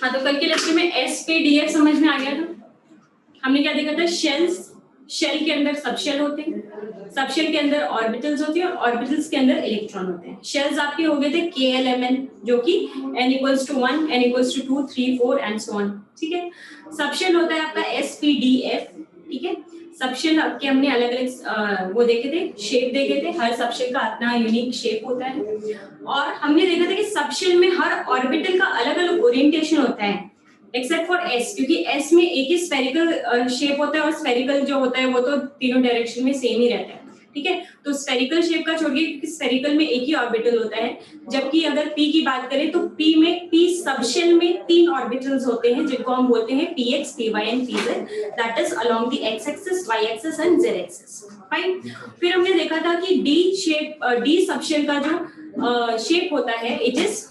हाँ, तो कल के लेक्चर में एसपीडीएफ समझ में आ गया था। हमने क्या देखा था, शेल्स, शेल के अंदर सबशेल होते हैं, सबशेल के अंदर ऑर्बिटल्स होती है और ऑर्बिटल्स के अंदर इलेक्ट्रॉन होते हैं। शेल्स आपके हो गए थे KLMN, जो कि n=1, n=2, 3, 4 and so on. ठीक है, सबशेल होता है आपका SPDF। ठीक है, सबशेल के हमने अलग अलग वो देखे थे, शेप देखे थे, हर सबशेल का अपना यूनिक शेप होता है। और हमने देखा था कि सबशेल में हर ऑर्बिटल का अलग अलग ओरिएंटेशन होता है एक्सेप्ट फॉर S, क्योंकि S में एक ही स्फेरिकल शेप होता है और स्फेरिकल जो होता है वो तो तीनों डायरेक्शन में सेम ही रहता है। ठीक है, तो स्फेरिकल शेप का छोड़िए, क्योंकि स्फेरिकल में एक ही ऑर्बिटल होता है, जबकि अगर P की बात करें तो P में P सबशेल में 3 ऑर्बिटल्स होते हैं जिनको हम बोलते हैं PX, PY and PZ, that is along the X axis, Y axis and Z axis. Fine. फिर हमने देखा था कि D शेप, D सबशेल का जो शेप होता है, it is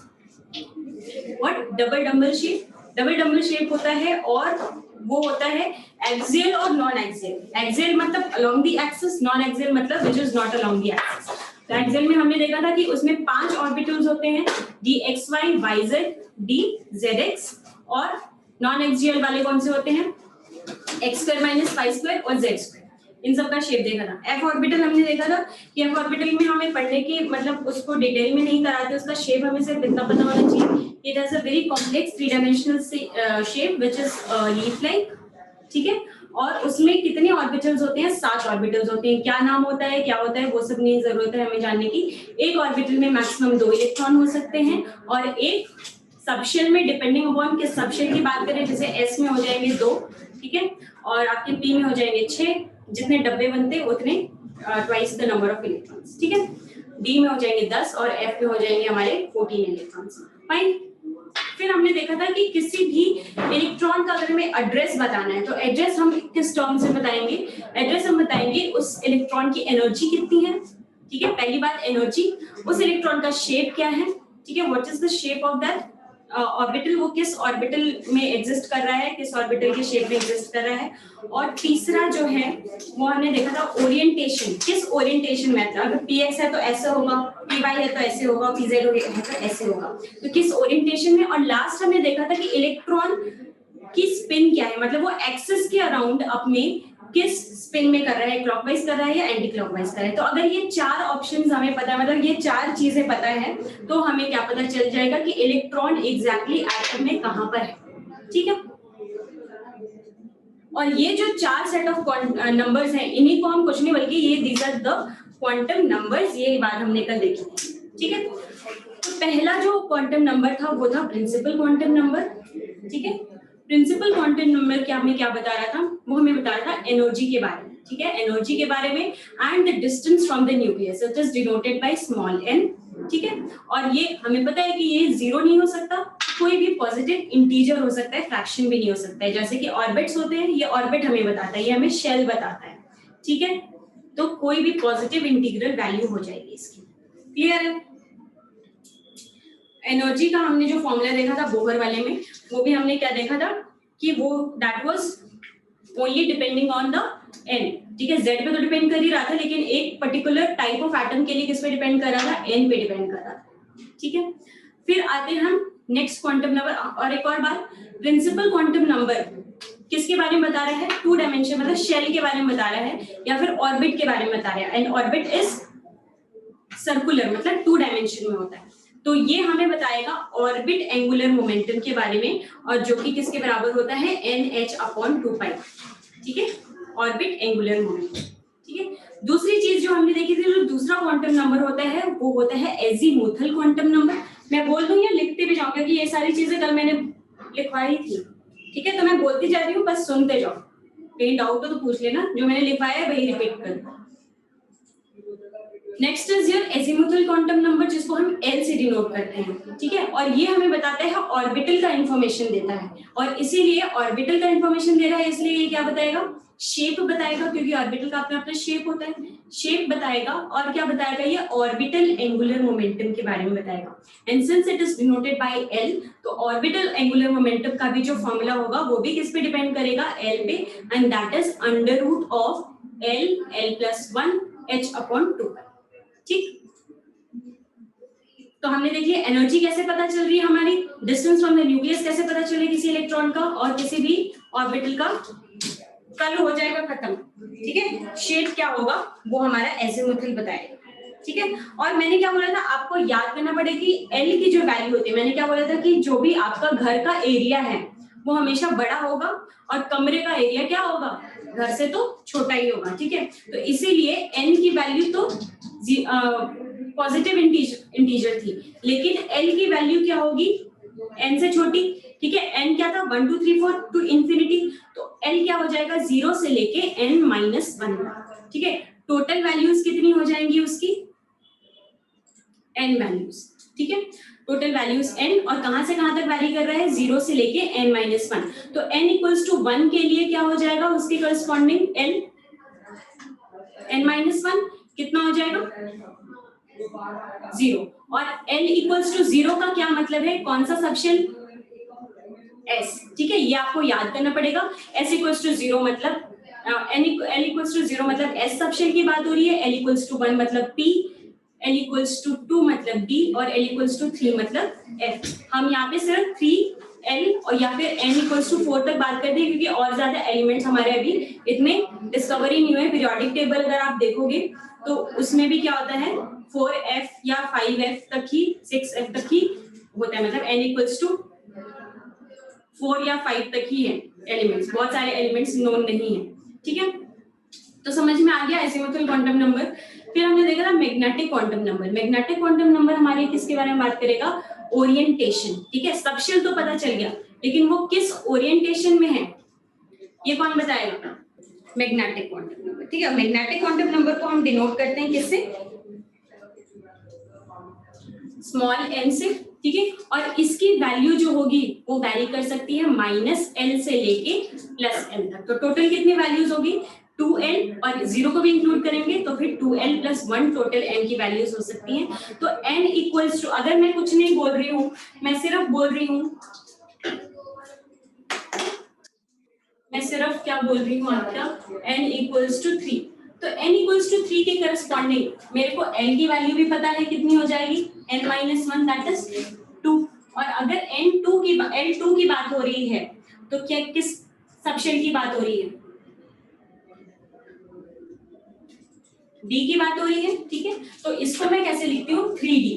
what, double dumbbell shape. Double dumbbell shape होता है और वो होता है एक्सियल और नॉन एक्सियल। एक्सियल मतलब along the axis, non axial मतलब which is not along the axis. तो एक्सियल में हमने देखा था कि उसमें 5 ऑर्बिटल्स होते हैं, dxy, yz, dzx, और नॉन एक्सियल वाले कौन से होते हैं, x² - y² और z²। इन सब का शेप देखा था। f ऑर्बिटल हमने देखा था कि f ऑर्बिटल में हमें पढ़ने की मतलब उसको डिटेल में नहीं कराते, उसका शेप हमें सिर्फ इतना पता होना चाहिए, it has a very complex 3 dimensional shape which is leaf like. ठीक है, और उसमें कितने ऑर्बिटल्स होते हैं, 7 ऑर्बिटल्स होते हैं। क्या नाम होता है, क्या होता है, वो सब नहीं जरूरत है हमें जानने की। एक ऑर्बिटल में मैक्सिमम 2 इलेक्ट्रॉन हो सकते हैं, और एक सबशेल में डिपेंडिंग अपॉन किस सबशेल की बात करें, जैसे S में हो जाएंगे 2, ठीक है, और आपके P में हो जाएंगे 6, जितने डब्बे बनते हैं उतने twice the number of electrons. ठीक है, D में हो जाएंगे 10 और F में हो जाएंगे हमारे 14 इलेक्ट्रॉन्स। फाइन। फिर हमने देखा था कि किसी भी इलेक्ट्रॉन का अगर हमें एड्रेस बताना है तो एड्रेस हम किस टर्म से बताएंगे, एड्रेस हम बताएंगे उस इलेक्ट्रॉन की एनर्जी कितनी है। ठीक है, पहली बात एनर्जी, उस इलेक्ट्रॉन का शेप क्या है। ठीक है, what is the shape of that orbital, वो किस ऑर्बिटल में एग्जिस्ट कर रहा है, किस ऑर्बिटल के शेप में एग्जिस्ट कर रहा है। और तीसरा जो है वो हमने देखा था ओरिएंटेशन, किस ओरिएंटेशन में था, अगर px है तो ऐसे होगा, py है तो ऐसे होगा, pz है तो ऐसे होगा, तो किस ओरिएंटेशन में। और लास्ट हमने देखा था कि इलेक्ट्रॉन की स्पिन क्या है, मतलब वो एक्सिस के अराउंड अपने किस स्पिन में कर रहा है, क्लॉकवाइज कर रहा है या एंटी क्लॉकवाइज कर रहा है। तो अगर ये 4 ऑप्शंस हमें पता है, मतलब ये 4 चीजें पता है, तो हमें क्या पता चल जाएगा कि इलेक्ट्रॉन एग्जैक्टली एटम में कहां पर है। ठीक है, और ये जो 4 सेट ऑफ नंबर्स हैं, इन्हीं को हम कुछ नहीं बल्कि ये these are the quantum numbers, ये बात हमने कल देखी थी। ठीक है, तो पहला जो क्वांटम नंबर था वो था प्रिंसिपल क्वांटम नंबर। ठीक है, प्रिंसिपल क्वांटम नंबर क्या हमें क्या बता रहा था, वो हमें बता रहा था एनर्जी के बारे में। ठीक है, एनर्जी के बारे में and the distance from the nucleus, it is denoted by small n। ठीक है, और ये हमें पता है कि ये 0 नहीं हो सकता, कोई भी पॉजिटिव इंटीजर हो सकता है, फ्रैक्शन भी नहीं हो सकता है। जैसे कि ऑर्बिट्स होते हैं, ये ऑर्बिट हमें बताता है, ये हमें शेल बताता है। ठीक है, तो कोई भी पॉजिटिव इंटीग्रल वैल्यू हो जाएगी इसकी। क्लियर है। एनर्जी का हमने जो फॉर्मूला देखा था बोहर वाले में, वो भी हमने क्या देखा था कि वो that was only depending on the n। ठीक है, z पे तो डिपेंड कर ही रहा था, लेकिन एक पर्टिकुलर टाइप ऑफ एटम के लिए किस पे डिपेंड कर रहा था, n पे डिपेंड कर रहा था। ठीक है, फिर आते हैं हम नेक्स्ट क्वांटम नंबर। और एक और बात, प्रिंसिपल क्वांटम नंबर किसके बारे में बता रहा है, 2 डायमेंशन मतलब शेल के बारे में बता रहा है या फिर ऑर्बिट के बारे में बता रहा है। एंड ऑर्बिट इज सर्कुलर, मतलब 2 डायमेंशन में होता है। तो ये हमें बताएगा ऑर्बिट एंगुलर मोमेंटम के बारे में, और जो कि किसके बराबर होता है, nh/2π। ठीक है, ऑर्बिट एंगुलर मोमेंटम। ठीक है, दूसरी चीज जो हमने देखी थी, जो दूसरा क्वांटम नंबर होता है वो होता है एजीमुथल क्वांटम नंबर। मैं बोल दूं या लिखते भी जाऊंगा कि ये सारी चीजें कल मैंने लिखवाई थी। ठीक है, तो मैं बोलती जा रही हूँ, बस सुनते जाओ, कहीं डाउट हो तो पूछ लेना, जो मैंने लिखवाया है वही रिपीट कर दो। Next is your azimuthal quantum number, जिसको हम L से डिनोट करते हैं। ठीक है, और ये हमें बताता है ऑर्बिटल का इंफॉर्मेशन देता है, और इसीलिए ऑर्बिटल का इंफॉर्मेशन दे रहा है, इसलिए ये क्या बताएगा, शेप बताएगा, क्योंकि ऑर्बिटल का अपना अपना शेप होता है, शेप बताएगा। और क्या बताएगा, ये ऑर्बिटल एंगुलर मोमेंटम के बारे में बताएगा। And since it is denoted by L, तो ऑर्बिटल एंगुलर मोमेंटम का भी जो फॉर्मूला होगा वो भी किस पे डिपेंड करेगा, L पे, and that is √ of L+1 h/2π। ठीक, तो हमने देखिए एनर्जी कैसे पता चल रही है हमारी, डिस्टेंस फ्रॉम द न्यूक्लियस कैसे पता चले किसी इलेक्ट्रॉन का और किसी भी ऑर्बिटल का, कल हो जाएगा खत्म, ठीक है। शेप क्या होगा वो हमारा एजिमुथल बताएगा, ठीक है। और मैंने क्या बोला था, आपको याद करना पड़ेगी एल की जो वैल्यू होती है, मैंने क्या बोला था कि जो भी आपका घर का एरिया है वो हमेशा बड़ा होगा और कमरे का एरिया क्या होगा, घर से तो छोटा ही होगा, ठीक है। तो इसीलिए एन की वैल्यू तो पॉजिटिव इंटीजर थी, लेकिन एल की वैल्यू क्या होगी, एन से छोटी, ठीक है। एन क्या था 1 2 3 4 टू इंफिनिटी, तो एल क्या हो जाएगा 0 से लेके एन माइनस 1, ठीक है। टोटल वैल्यूज कितनी हो जाएंगी उसकी, एन वैल्यूज, ठीक है। टोटल वैल्यूज एन, और कहां से कहां तक वैरी कर रहा है, 0 से लेके एन माइनस 1। तो एन इक्वल्स टू 1 के लिए क्या हो जाएगा उसके करस्पॉन्डिंग एल, एन माइनस 1 कितना हो जाएगा 0, और एल इक्वल्स टू 0 का क्या मतलब है, कौन सा सबशेल, एस, ठीक है। ये आपको याद करना पड़ेगा। एस इक्वल्स टू 0 मतलब एल इक्वल्स टू 0 मतलब एस सबशेल की बात हो रही है, एल इक्वल्स टू 1 मतलब पी, एल इक्वल्स टू 2 मतलब डी, और एल इक्वल्स टू 3 मतलब एफ। हम यहाँ पे सिर्फ 3 एल और या फिर एन इक्वल्स टू 4 तक बात करते हैं, क्योंकि और ज्यादा एलिमेंट्स हमारे अभी इतने डिस्कवरी नहीं हुए। पीरियोडिक टेबल अगर आप देखोगे तो उसमें भी क्या होता है 4f या 5f तक ही 6f तक ही होता है, मतलब n इक्वल्स टू 4 या 5 तक ही है एलिमेंट्स, बहुत सारे एलिमेंट्स नोन नहीं है, ठीक है। तो समझ में आ गया एजिमुथल क्वांटम नंबर। फिर हमने देखा था magnetic quantum number. Magnetic quantum number हमारे किसके बारे में बात करेगा, ओरिएंटेशन, ठीक है। सबशेल तो पता चल गया, लेकिन वो किस ओरिएंटेशन में है ये कौन बताएगा, मैग्नेटिक क्वांटम नंबर, ठीक है। मैग्नेटिक क्वांटम नंबर को हम डिनोट करते हैं किससे, स्मॉल एन से, ठीक है। और इसकी वैल्यू जो होगी वो वैरी कर सकती है -l से लेके +l तक। तो टोटल कितनी वैल्यूज होगी 2l, और 0 को भी इंक्लूड करेंगे तो फिर 2l + 1 टोटल n की वैल्यूज हो सकती हैं। तो n इक्वल्स टू, अगर मैं कुछ नहीं बोल रही हूँ, मैं सिर्फ बोल रही हूँ, मैं सिर्फ क्या बोल रही हूँ आपका n इक्वल्स टू 3, तो n इक्वल्स टू 3 के करस्पॉन्डिंग मेरे को l की वैल्यू भी पता है कितनी हो जाएगी, n माइनस 1 दैट इज 2। और अगर l2 की बात हो रही है तो क्या किस सबशेल की बात हो रही है, d की बात हो रही है, ठीक है। तो इसको मैं कैसे लिखती हूँ 3d,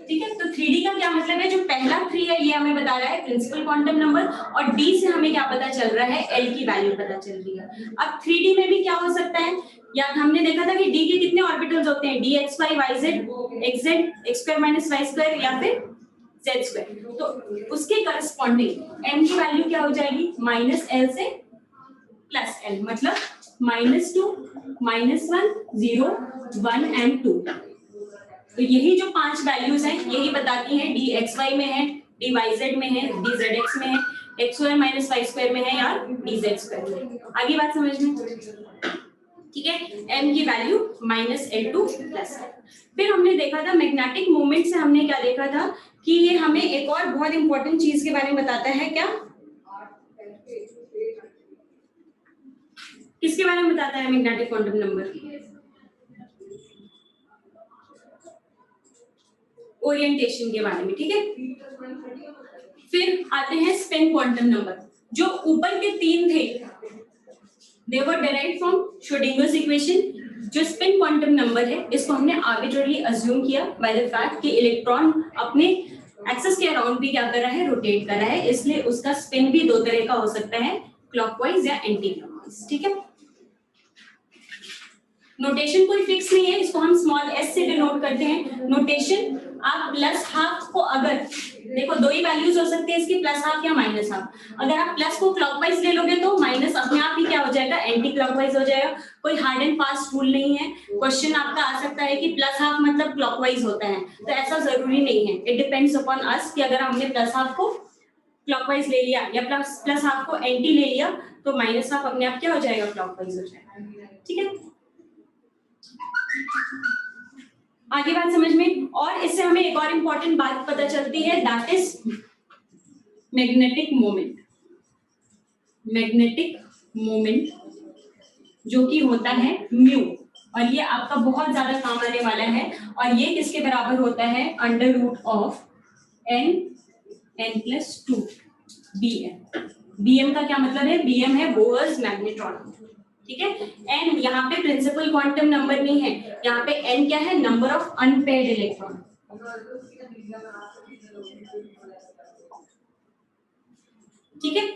ठीक है। तो 3d का क्या मतलब है, जो पहला 3 है ये हमें बता रहा है प्रिंसिपल क्वांटम नंबर, और d से हमें क्या पता चल रहा है, l की वैल्यू पता चल रही है। अब 3d में भी क्या हो सकता है, या हमने देखा था कि d के कितने ऑर्बिटल्स होते हैं, d x y y z x z x square minus y square या फिर z square। तो उसके करस्पॉन्डिंग m की वैल्यू क्या हो जाएगी -l से +l, मतलब -2 -1 0 1 एंड 2। तो यही जो 5 वैल्यूज हैं यही बताती हैं डी एक्स वाई में है, डी वाई जेड में है, डी जेड एक्स में है, X square minus Y square में है, या डी जेड स्क्वायर में। आगे बात समझ में, ठीक है। m की वैल्यू -l2 +l। फिर हमने देखा था मैग्नेटिक मोमेंट से हमने क्या देखा था कि ये हमें एक और बहुत इंपॉर्टेंट चीज के बारे में बताता है, क्या, किसके बारे में बताता है मैग्नेटिक क्वांटम नंबर, ओरिएंटेशन के बारे में, ठीक है। फिर आते हैं स्पिन क्वांटम नंबर। जो ऊपर के 3 थे दे वर डिराइव्ड फ्रॉम श्रोडिंगर्स इक्वेशन। जो स्पिन क्वांटम नंबर है इसको हमने आर्बिट्रेरली अज्यूम किया बाय द फैक्ट कि इलेक्ट्रॉन अपने एक्सिस के अराउंड भी क्या कर रहा है, रोटेट कर रहा है, इसलिए उसका स्पिन भी 2 तरह का हो सकता है, क्लॉकवाइज या एंटी क्लॉकवाइज, ठीक है। नोटेशन कोई फिक्स नहीं है, इसको हम स्मॉल s से डिनोट करते हैं। नोटेशन आप +½ को, अगर देखो 2 ही वैल्यूज हो सकती है इसकी, +½ या -½ अगर आप प्लस को क्लॉकवाइज ले लोगे तो माइनस अपने आप ही क्या हो जाएगा, एंटी क्लॉकवाइज हो जाएगा। कोई हार्ड एंड फास्ट रूल नहीं है। क्वेश्चन आपका आ सकता है कि +½ मतलब क्लॉकवाइज होता है, तो ऐसा जरूरी नहीं है। इट डिपेंड्स अपॉन अस कि अगर हमने +½ को क्लॉकवाइज ले लिया या +½ को एंटी ले लिया तो -½ अपने आप क्या हो जाएगा, क्लॉकवाइज हो जाएगा, ठीक है। आगे बात समझ में, और इससे हमें एक और इंपॉर्टेंट बात पता चलती है, that is magnetic moment. Magnetic moment जो कि होता है म्यू, और ये आपका बहुत ज्यादा काम आने वाला है, और ये किसके बराबर होता है, under root of n+2 bm। bm का क्या मतलब है, bm है बोहर्स मैग्नेट्रॉन, ठीक है। n यहाँ पे प्रिंसिपल क्वांटम नंबर नहीं है, यहाँ पे n क्या है, नंबर ऑफ अनपेयर्ड इलेक्ट्रॉन, ठीक है।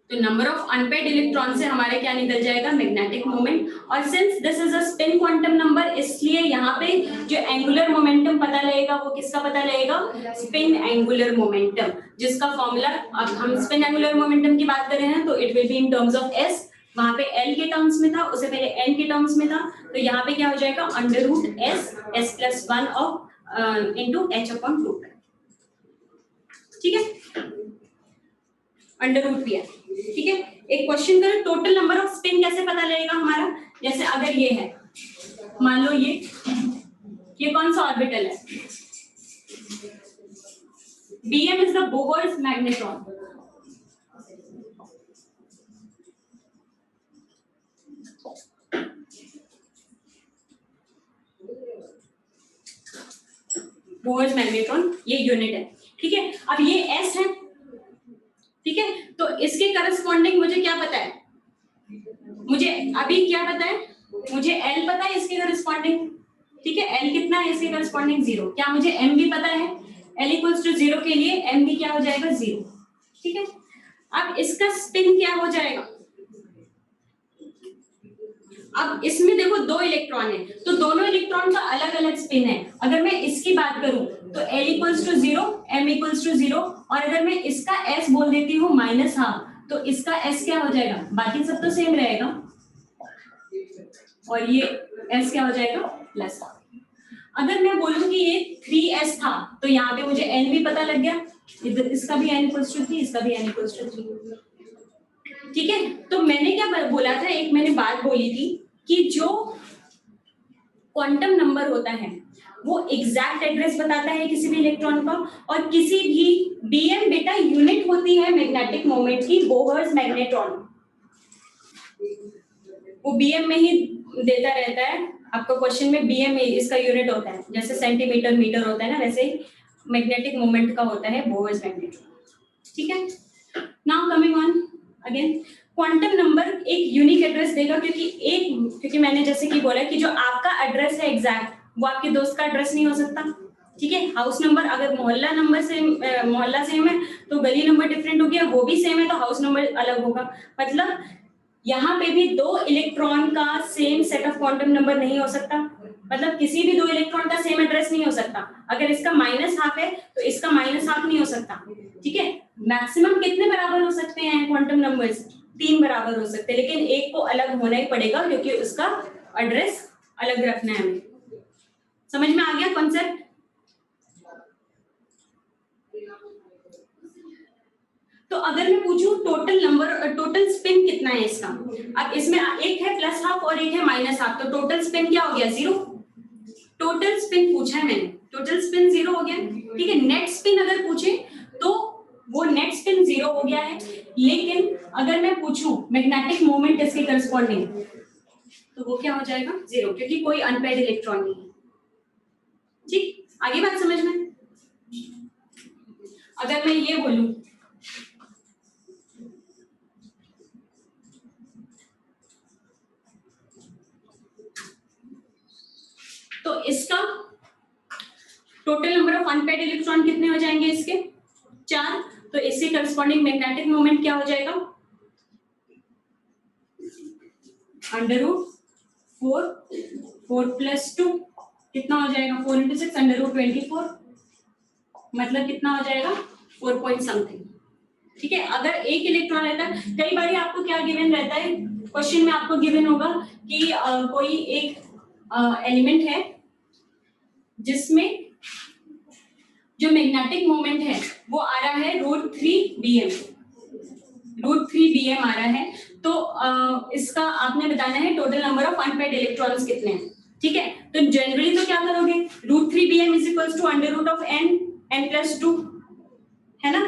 तो नंबर ऑफ अनपेयर्ड इलेक्ट्रॉन से हमारे क्या निकल जाएगा, मैग्नेटिक मोमेंट। और since this is a spin quantum number, इसलिए यहाँ पे जो एंगुलर मोमेंटम पता लगेगा वो किसका पता लगेगा, स्पिन एंगुलर मोमेंटम, जिसका फॉर्मूला, अब हम स्पिन एंगुलर मोमेंटम की बात कर रहे हैं तो it will be in terms of s, वहां पे l के टर्म्स में था, उससे पहले n के टर्म्स में था, तो यहाँ पे क्या हो जाएगा, under root s+1 of into h/2, ठीक है, अंडर रूट p, ठीक है। एक क्वेश्चन करें, टोटल नंबर ऑफ स्पिन कैसे पता लगेगा हमारा, जैसे अगर ये है, मान लो ये कौन सा ऑर्बिटल है, bm is the Bohr's magnetron, Bohr's magnetron ये यूनिट है, ठीक है। अब ये s है, ठीक है, तो इसके करस्पॉन्डिंग मुझे क्या पता है, मुझे अभी क्या पता है, मुझे L पता है इसके करस्पॉन्डिंग, ठीक है, L कितना है इसके करस्पॉन्डिंग 0, क्या मुझे M भी पता है, L इक्वल्स टू 0 के लिए M भी क्या हो जाएगा 0, ठीक है। अब इसका स्पिन क्या हो जाएगा, अब इसमें देखो दो इलेक्ट्रॉन है, तो दोनों इलेक्ट्रॉन का अलग अलग स्पिन है। अगर मैं इसकी बात करूं तो L equals to 0, M equals to 0, और अगर मैं इसका S बोल देती हूँ -12, तो इसका S क्या हो जाएगा, बाकी सब तो सेम रहेगा, और ये S क्या हो जाएगा +1। अगर मैं बोलूं कि ये 3s था, तो यहाँ पे मुझे n भी पता लग गया, इसका भी n इक्वल्स टू 3, इसका भी n इक्वल्स टू 3, ठीक है। तो मैंने क्या बोला था, एक मैंने बात बोली थी कि जो क्वांटम नंबर होता है वो एग्जैक्ट एड्रेस बताता है किसी भी इलेक्ट्रॉन का, और किसी भी bm बेटा यूनिट होती है मैग्नेटिक मोमेंट की, बोहर्स मैग्नेट्रॉन, वो bm में ही देता रहता है आपका क्वेश्चन में, bm में इसका यूनिट होता है, जैसे सेंटीमीटर मीटर होता है ना, वैसे ही मैग्नेटिक मोमेंट का होता है बोहर्स मैग्नेट्रॉन, ठीक है। Now coming on again, quantum number एक यूनिक एड्रेस देगा, क्योंकि मैंने जैसे कि बोला कि जो आपका एड्रेस है एग्जैक्ट, वो आपके दोस्त का एड्रेस नहीं हो सकता, ठीक है। हाउस नंबर, अगर मोहल्ला नंबर से मोहल्ला सेम है तो गली नंबर डिफरेंट हो गया, वो भी सेम है तो हाउस नंबर अलग होगा, मतलब यहाँ पे भी दो इलेक्ट्रॉन का same set of quantum number नहीं हो सकता, मतलब किसी भी दो इलेक्ट्रॉन का सेम एड्रेस नहीं हो सकता। अगर इसका -12 है तो इसका -12 नहीं हो सकता, ठीक है। मैक्सिमम कितने बराबर हो सकते हैं क्वांटम नंबर्स, 3 बराबर हो सकते हैं, लेकिन एक को अलग होना ही पड़ेगा क्योंकि उसका एड्रेस अलग रखना है हमें। समझ में आ गया कॉन्सेप्ट? तो अगर मैं पूछूं टोटल स्पिन कितना है इसका, अब इसमें एक है +12 और एक है -12, तो टोटल स्पिन क्या हो गया 0, टोटल स्पिन पूछा है मैंने, टोटल स्पिन 0 हो गया, ठीक है। नेट स्पिन अगर पूछे तो वो नेट स्पिन 0 हो गया है, लेकिन अगर मैं पूछूं मैग्नेटिक मोमेंट इसके करस्पॉन्डिंग, तो वो क्या हो जाएगा 0, क्योंकि कोई अनपेयर्ड इलेक्ट्रॉन नहीं है, ठीक। आगे बात समझ में? अगर मैं ये बोलूं तो इसका total number of unpaired electron कितने हो जाएंगे इसके 4, तो इससे करस्पॉन्डिंग मैग्नेटिक मोमेंट क्या हो जाएगा, √4 + 2 कितना हो जाएगा, 4 × 6 √24, मतलब कितना हो जाएगा 4 पॉइंट समथिंग, ठीक है। अगर एक इलेक्ट्रॉन रहता है, कई बार आपको क्या गिवन रहता है क्वेश्चन में, आपको गिवन होगा कि कोई एक एलिमेंट है जिसमें जो मैग्नेटिक मोमेंट है वो आ रहा है √3 bm आ रहा है, तो इसका आपने बताना है total number of unpaired electrons कितने हैं, ठीक है। तो जनरली तो क्या करोगे, √3 bm = √n, n + 2 है ना,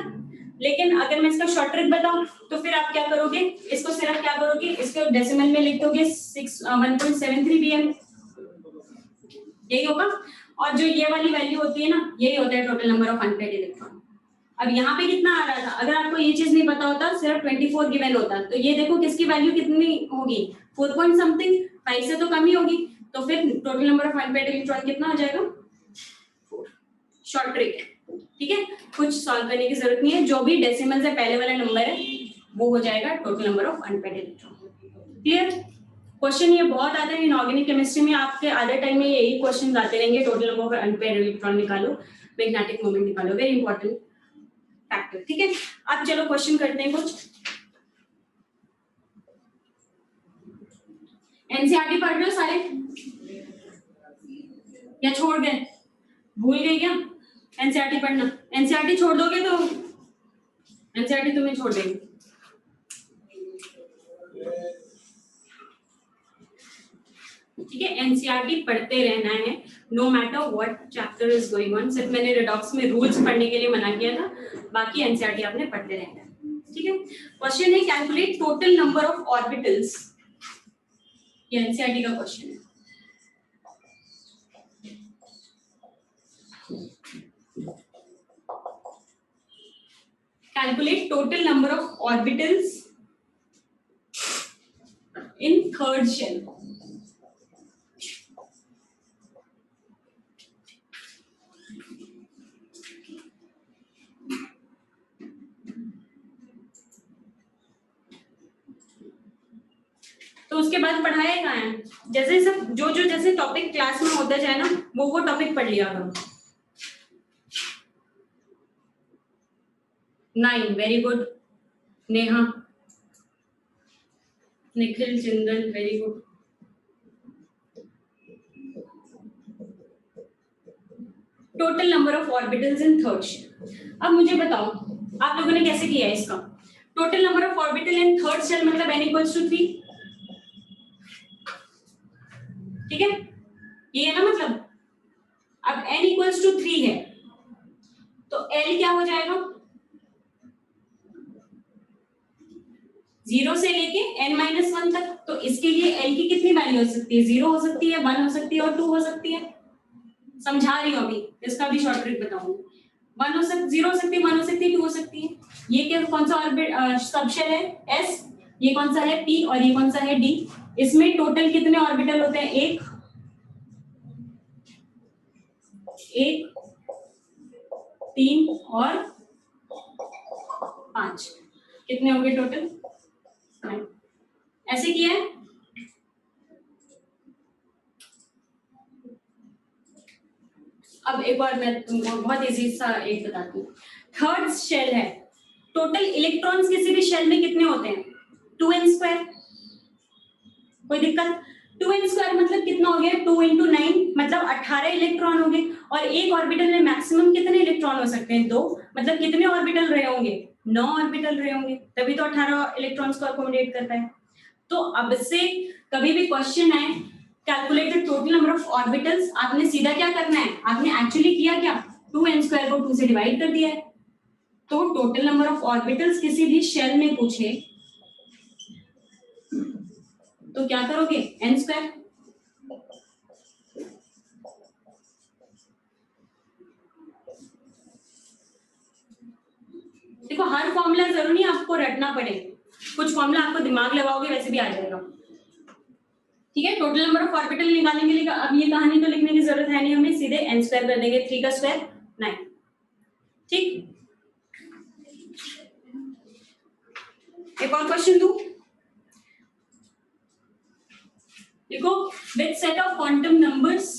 लेकिन अगर मैं इसका शॉर्ट ट्रिक बताऊं तो फिर आप क्या करोगे, इसको सिर्फ क्या करोगे, इसको डेसिमल में लिख दोगे 1.73 pm, यही होगा। और जो ये वाली वैल्यू होती है ना, यही होता है total number of unpaired electron. अब यहाँ पे कितना आ रहा था, अगर आपको ये चीज नहीं पता होता, सिर्फ 24 गिवन होता, तो ये देखो किसकी वैल्यू कितनी होगी, 4 पॉइंट समथिंग, 5 से तो कम ही होगी, तो फिर total number of unpaired electron कितना हो जाएगा, 4। शॉर्ट ट्रिक है, ठीक है, कुछ सॉल्व करने की जरूरत नहीं है, जो भी डेसिमल से पहले वाला नंबर है वो हो जाएगा total number of unpaired electron. Clear? Question ये बहुत आते हैं इनऑर्गेनिक केमिस्ट्री में, आपके आधे टाइम में यही क्वेश्चन आते रहेंगे, total number of unpaired electron निकालो, मैग्नेटिक मोमेंट निकालो, वेरी इंपॉर्टेंट फैक्टर, ठीक है। अब चलो क्वेश्चन करते हैं कुछ। एनसीईआरटी पढ़ रहे हो सारे या छोड़ गए, भूल गए क्या एनसीईआरटी पढ़ना? एनसीईआरटी छोड़ दोगे तो एनसीईआरटी तुम्हें छोड़ देंगे। ठीक है, एनसीईआरटी पढ़ते रहना है, no matter what chapter is going on. सिर्फ मैंने रिडॉक्स में रूल्स पढ़ने के लिए मना किया था, बाकी एनसीईआरटी आपने पढ़ते रहना है, ठीक है। क्वेश्चन है calculate total number of orbitals, ये एनसीईआरटी का क्वेश्चन है। Calculate total number of orbitals in third shell. तो उसके बाद पढ़ाया कहाँ है, जैसे सब जो जो जैसे टॉपिक क्लास में होता जाए ना, वो टॉपिक पढ़ लिया करो। 9 very good, Neha, Nikhil, Jindal, very good. Total number of orbitals in third shell. अब मुझे बताओ आप लोगों ने कैसे किया है इसका, total number of orbital in third shell मतलब n इक्वल्स टू 3, ठीक है, ये है ना मतलब। अब n इक्वल्स टू 3 है तो l क्या हो जाएगा, 0 से लेके n-1 तक, तो इसके लिए l की कितनी वैल्यू हो सकती है, 0 हो सकती है, 1 हो सकती है और 2 हो सकती है। समझा रही हूँ अभी, इसका भी शॉर्ट ट्रिक बताऊंगी। 1 हो सकती, 0 हो सकती है, 1 हो सकती है, 2 हो सकती है। ये क्या कौन सा ऑर्बिट सबशेल है, s, ये कौन सा है p और ये कौन सा है d। इसमें टोटल कितने ऑर्बिटल होते हैं, एक 3 और 5, कितने हो गए टोटल 9। ऐसे किया है। अब एक बार मैं तुमको बहुत इजी सा एक बताती हूँ। थर्ड शेल है, टोटल इलेक्ट्रॉन्स किसी भी शेल में कितने होते हैं, 2n²। कोई दिक्कत, 2n² मतलब कितना हो गया, 2 × 9 मतलब 18 इलेक्ट्रॉन हो गए। और एक ऑर्बिटल में मैक्सिमम कितने इलेक्ट्रॉन हो सकते हैं, 2, मतलब कितने ऑर्बिटल रहे होंगे, 9 ऑर्बिटल रहे होंगे, तभी तो 18 इलेक्ट्रॉन्स को अकोमोडेट करता है। तो अब से कभी भी क्वेश्चन आए calculate the total number of orbitals, आपने सीधा क्या करना है, आपने एक्चुअली किया क्या, 2n² को 2 से डिवाइड कर दिया है। तो टोटल नंबर ऑफ ऑर्बिटल्स किसी भी शेल में पूछे तो क्या करोगे, n²। देखो हर फॉर्मूला जरूरी आपको रटना पड़े, कुछ फॉर्मूला आपको दिमाग लगाओगे वैसे भी आ जाएगा, ठीक है। टोटल नंबर ऑफ ऑर्बिटल निकालने के लिए अब ये कहानी तो लिखने की जरूरत है नहीं, हमें सीधे n² कर देंगे, 3 का स्क्वायर 9, ठीक। एक और क्वेश्चन दूं, देखो which set of quantum numbers,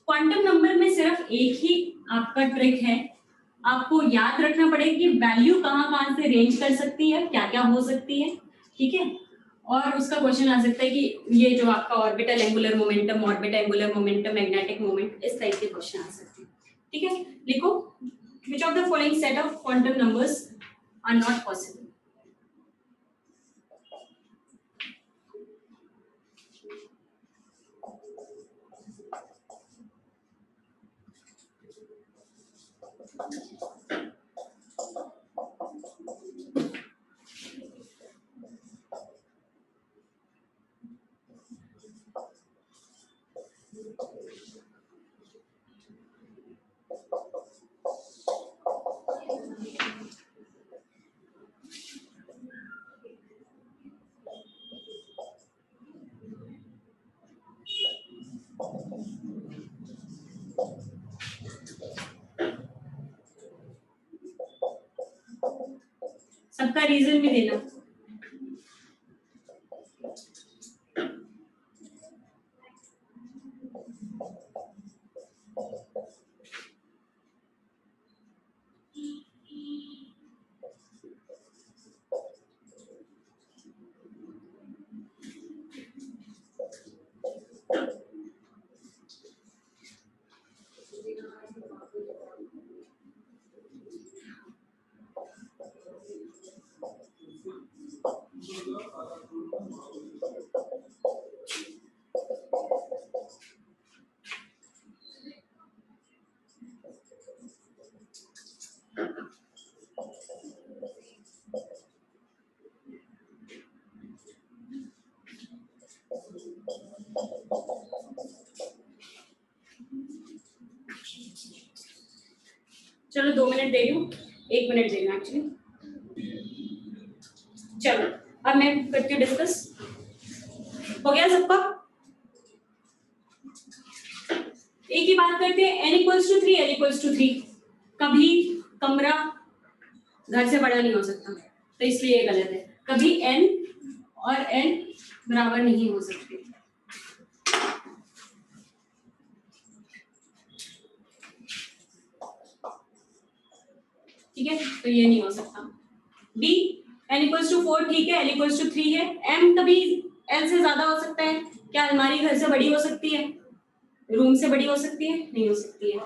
quantum number में सिर्फ एक ही आपका ट्रिक है, आपको याद रखना पड़ेगा कि वैल्यू कहां से रेंज कर सकती है, क्या क्या हो सकती है, ठीक है। और उसका क्वेश्चन आ सकता है कि ये जो आपका orbital angular momentum, orbital angular momentum, magnetic moment, इस टाइप के क्वेश्चन आ सकते हैं, ठीक है। लिखो which of the following set of quantum numbers are not possible. सबका रीजन भी देना। चलो 2 मिनट दे रही हूँ, 1 मिनट दे रही हूँ एक्चुअली। चलो अब मैं करती हूँ डिस्कस। हो गया सबका? एक ही बात करते हैं, n equals to 3, l equals to 3। कभी कमरा घर से बड़ा नहीं हो सकता, तो इसलिए ये गलत है। कभी n और n बराबर नहीं हो सकते। ठीक है, तो ये नहीं हो सकता। b n इक्वल्स टू 4 ठीक है, l इक्वल्स टू 3 है। m कभी l से ज्यादा हो सकता है? क्या अलमारी घर से बड़ी हो सकती है? रूम से बड़ी हो सकती है? नहीं हो सकती है।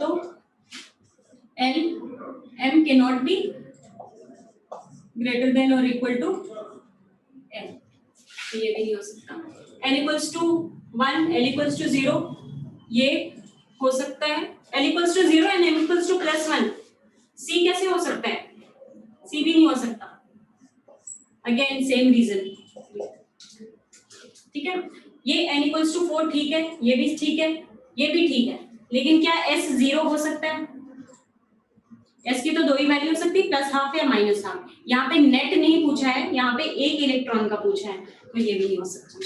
तो l m के नॉट बी ग्रेटर देन और इक्वल टू l, तो ये भी नहीं हो सकता। n equals to 1, l equals to 0, ये हो सकता है। l equals to 0 and m equals to +1, c कैसे हो सकता है? c भी नहीं हो सकता। Again same reason. ठीक है, ये n इक्वल्स टू 4 ठीक है, ये भी ठीक है, ये भी ठीक है, लेकिन क्या s 0 हो सकता है? s की तो दो ही वैल्यू हो सकती है, +½ या -½ यहाँ पे नेट नहीं पूछा है, यहाँ पे एक इलेक्ट्रॉन का पूछा है, तो ये भी नहीं हो सकता।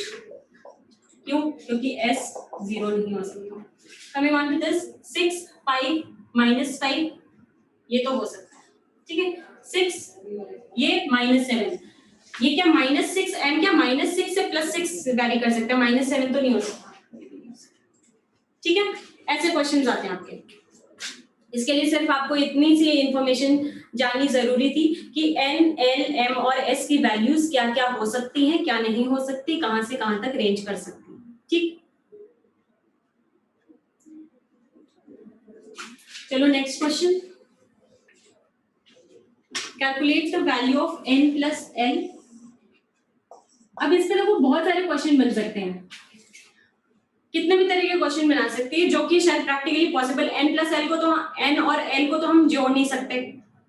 क्यों? क्योंकि s 0 नहीं हो सकता। कमिंग ऑन टू दिस 6, 5, -5, ये तो हो सकता है। ठीक है, 6, ये -7, ये क्या -6 m क्या -6 से +6 वैरी कर सकते हैं, -7 तो नहीं हो सकता। ठीक है, ऐसे क्वेश्चंस आते हैं आपके। इसके लिए सिर्फ आपको इतनी सी इंफॉर्मेशन जाननी जरूरी थी कि n, l, m और s की वैल्यूज क्या क्या हो सकती हैं, क्या नहीं हो सकती, कहां से कहां तक रेंज कर सकती हैं। ठीक, चलो next question. Calculate the value of n plus l। अब इस तरह को बहुत सारे क्वेश्चन बन सकते हैं, कितने भी तरह के क्वेश्चन बना सकते हैं, जो कि शायद practically possible. n plus l को तो n और l को तो हम जोड़ नहीं सकते,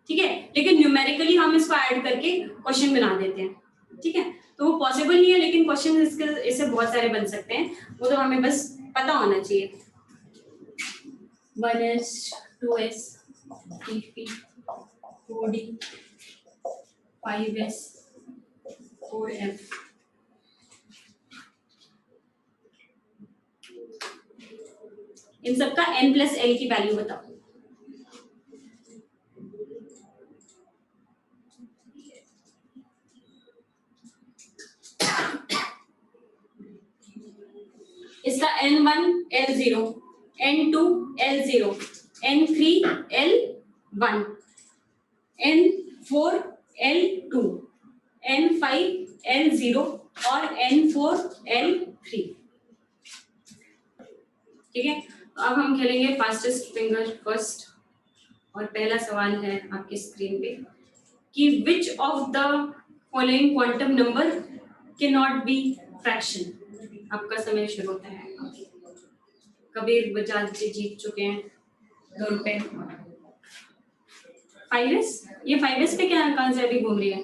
ठीक है, लेकिन न्यूमेरिकली हम इसको ऐड करके क्वेश्चन बना देते हैं। ठीक है, तो वो पॉसिबल नहीं है, लेकिन क्वेश्चन इससे बहुत सारे बन सकते हैं, वो तो हमें बस पता होना चाहिए। 1s 2s 3p 4d 5s 4f। इन सबका n प्लस l की वैल्यू बताओ। इसका n1 l0, n2 l0, n3 l1, n4 l2, n5 l0 और n4 l3। ठीक है, तो अब हम खेलेंगे फास्टेस्ट फिंगर फर्स्ट, और पहला सवाल है आपकी स्क्रीन पे कि विच of the following quantum number can not be fraction. आपका समय शुरू होता है। कबीर बजाज जी जीत चुके हैं 2 रुपए। 5s, ये 5s पे क्या कहां से अभी घूम रही है?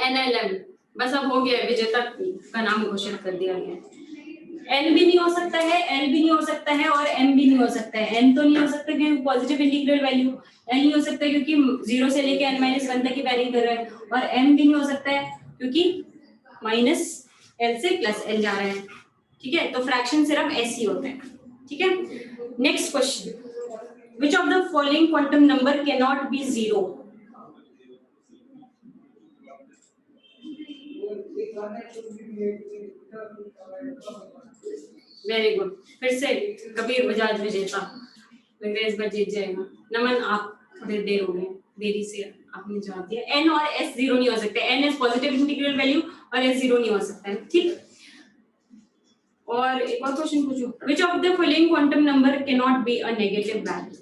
NLM, बस अब हो गया, विजेता का नाम घोषित कर दिया गया। N भी नहीं हो सकता है, L भी नहीं हो सकता है और M भी नहीं हो सकता है। N तो नहीं हो सकता क्योंकि पॉजिटिव इंटीग्रल वैल्यू, L नहीं हो सकता क्योंकि 0 से लेके n-1 तक की वैरी कर रहा है, और M भी नहीं हो सकता है क्योंकि -L से +L जा रहा है। ठीक है, तो फ्रैक्शन सिर्फ S ही होते हैं। ठीक है, next question, which of the following quantum number cannot be 0? Very good, फिर से कबीर बजाज विजेता, लग रहा है इस बार जीत जाएगा। नमन, आप थोड़ी देर हो गई, देरी से आपने जवाब दिया। N और S 0 नहीं हो सकते, N is positive integral value और S 0 नहीं हो सकता है। ठीक, और एक और क्वेश्चन पूछो, which of the following quantum number cannot be a negative value?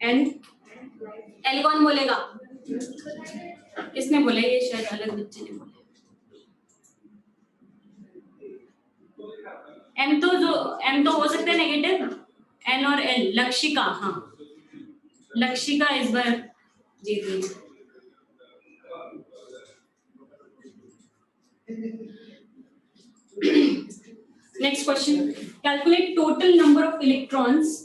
N, L कौन बोलेगा? किसने बोला? ये शायद अलग बच्चे ने बोला। M तो हो सकता है नेगेटिव, N और L। लक्षिका, हाँ लक्षिका इस बार जीत गई। Next question, calculate total number of electrons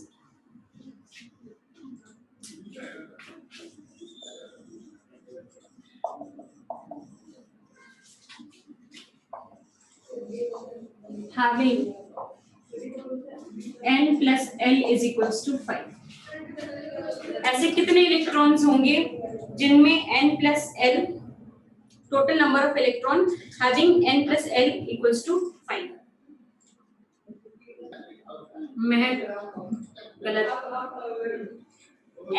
having n plus L is equals to 5। ऐसे कितने इलेक्ट्रॉन्स होंगे जिनमें n plus L, total number of electron having n plus L equals to 5? मैं गलत,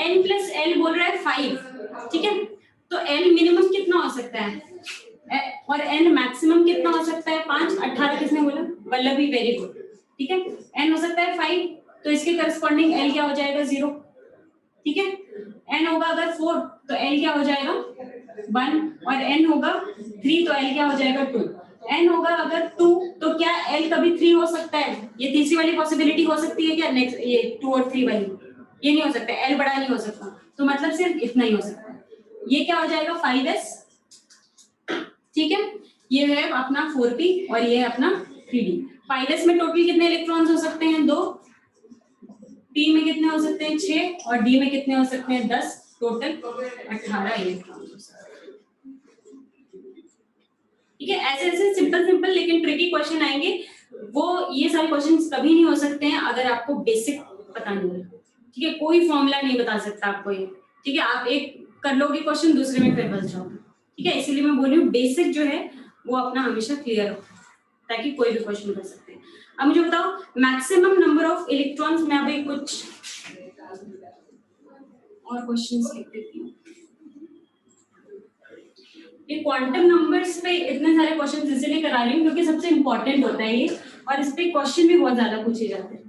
n plus L बोल रहा है 5। ठीक है, तो L मिनिमम कितना हो सकता है और n मैक्सिमम कितना हो सकता है? 5। 18 किसने बोला? Vallabhi, very good. ठीक है, n हो सकता है 5, तो इसके करस्पॉन्डिंग L क्या हो जाएगा? 0। ठीक है, n होगा अगर 4 तो L क्या हो जाएगा? 1, और n होगा 3 तो L क्या हो जाएगा? 2। n होगा अगर 2 तो क्या L कभी 3 हो सकता है? ये तीसरी वाली पॉसिबिलिटी हो सकती है क्या? नेक्स्ट ये 2 और 3 वाली, ये नहीं हो सकता, L बड़ा नहीं हो सकता, तो मतलब सिर्फ इतना ही हो सकता है। ये क्या हो जाएगा? 5s। ठीक है, ये है अपना 4p और ये है अपना 3d। 5s में टोटल कितने इलेक्ट्रॉन्स हो सकते हैं? 2। p में कितने हो सकते हैं? 6, और d में कितने हो सकते हैं? 10। टोटल 18 इलेक्ट्रॉन्स हो सकते हैं। ठीक है, ऐसे ऐसे सिंपल लेकिन ट्रिकी क्वेश्चन आएंगे, वो ये सारे क्वेश्चंस कभी नहीं हो सकते हैं अगर आपको बेसिक पता नहीं है। ठीक है, कोई फॉर्मूला नहीं बता सकता आपको ये। ठीक है, आप एक कर लोगे क्वेश्चन, दूसरे में फिर फंस जाओगे। ठीक है, इसीलिए मैं बोल रही हूँ बेसिक जो है वो अपना हमेशा क्लियर हो, ताकि कोई भी क्वेश्चन कर सकते हैं। अब मुझे बताओ मैक्सिमम नंबर ऑफ इलेक्ट्रॉन्स, मैं अभी कुछ और क्वेश्चंस लिख देती हूँ। ये क्वांटम नंबर्स पे इतने सारे क्वेश्चंस इसलिए करा रही हूँ क्योंकि सबसे इंपॉर्टेंट होता है ये, और इस पे क्वेश्चन भी बहुत ज्यादा पूछे जाते हैं।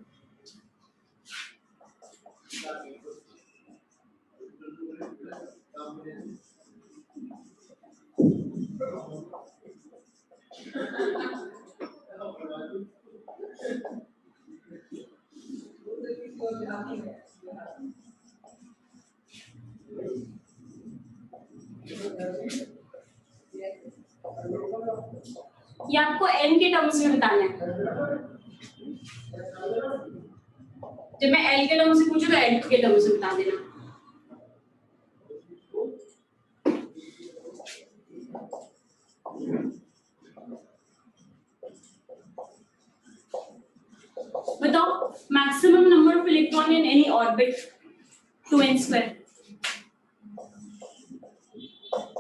ये आपको n के टर्म्स में बताना है। जब मैं l के टर्म्स से पूछूं तो l के टर्म्स में बता देना। बताओ maximum number of electron in any orbit 2n²।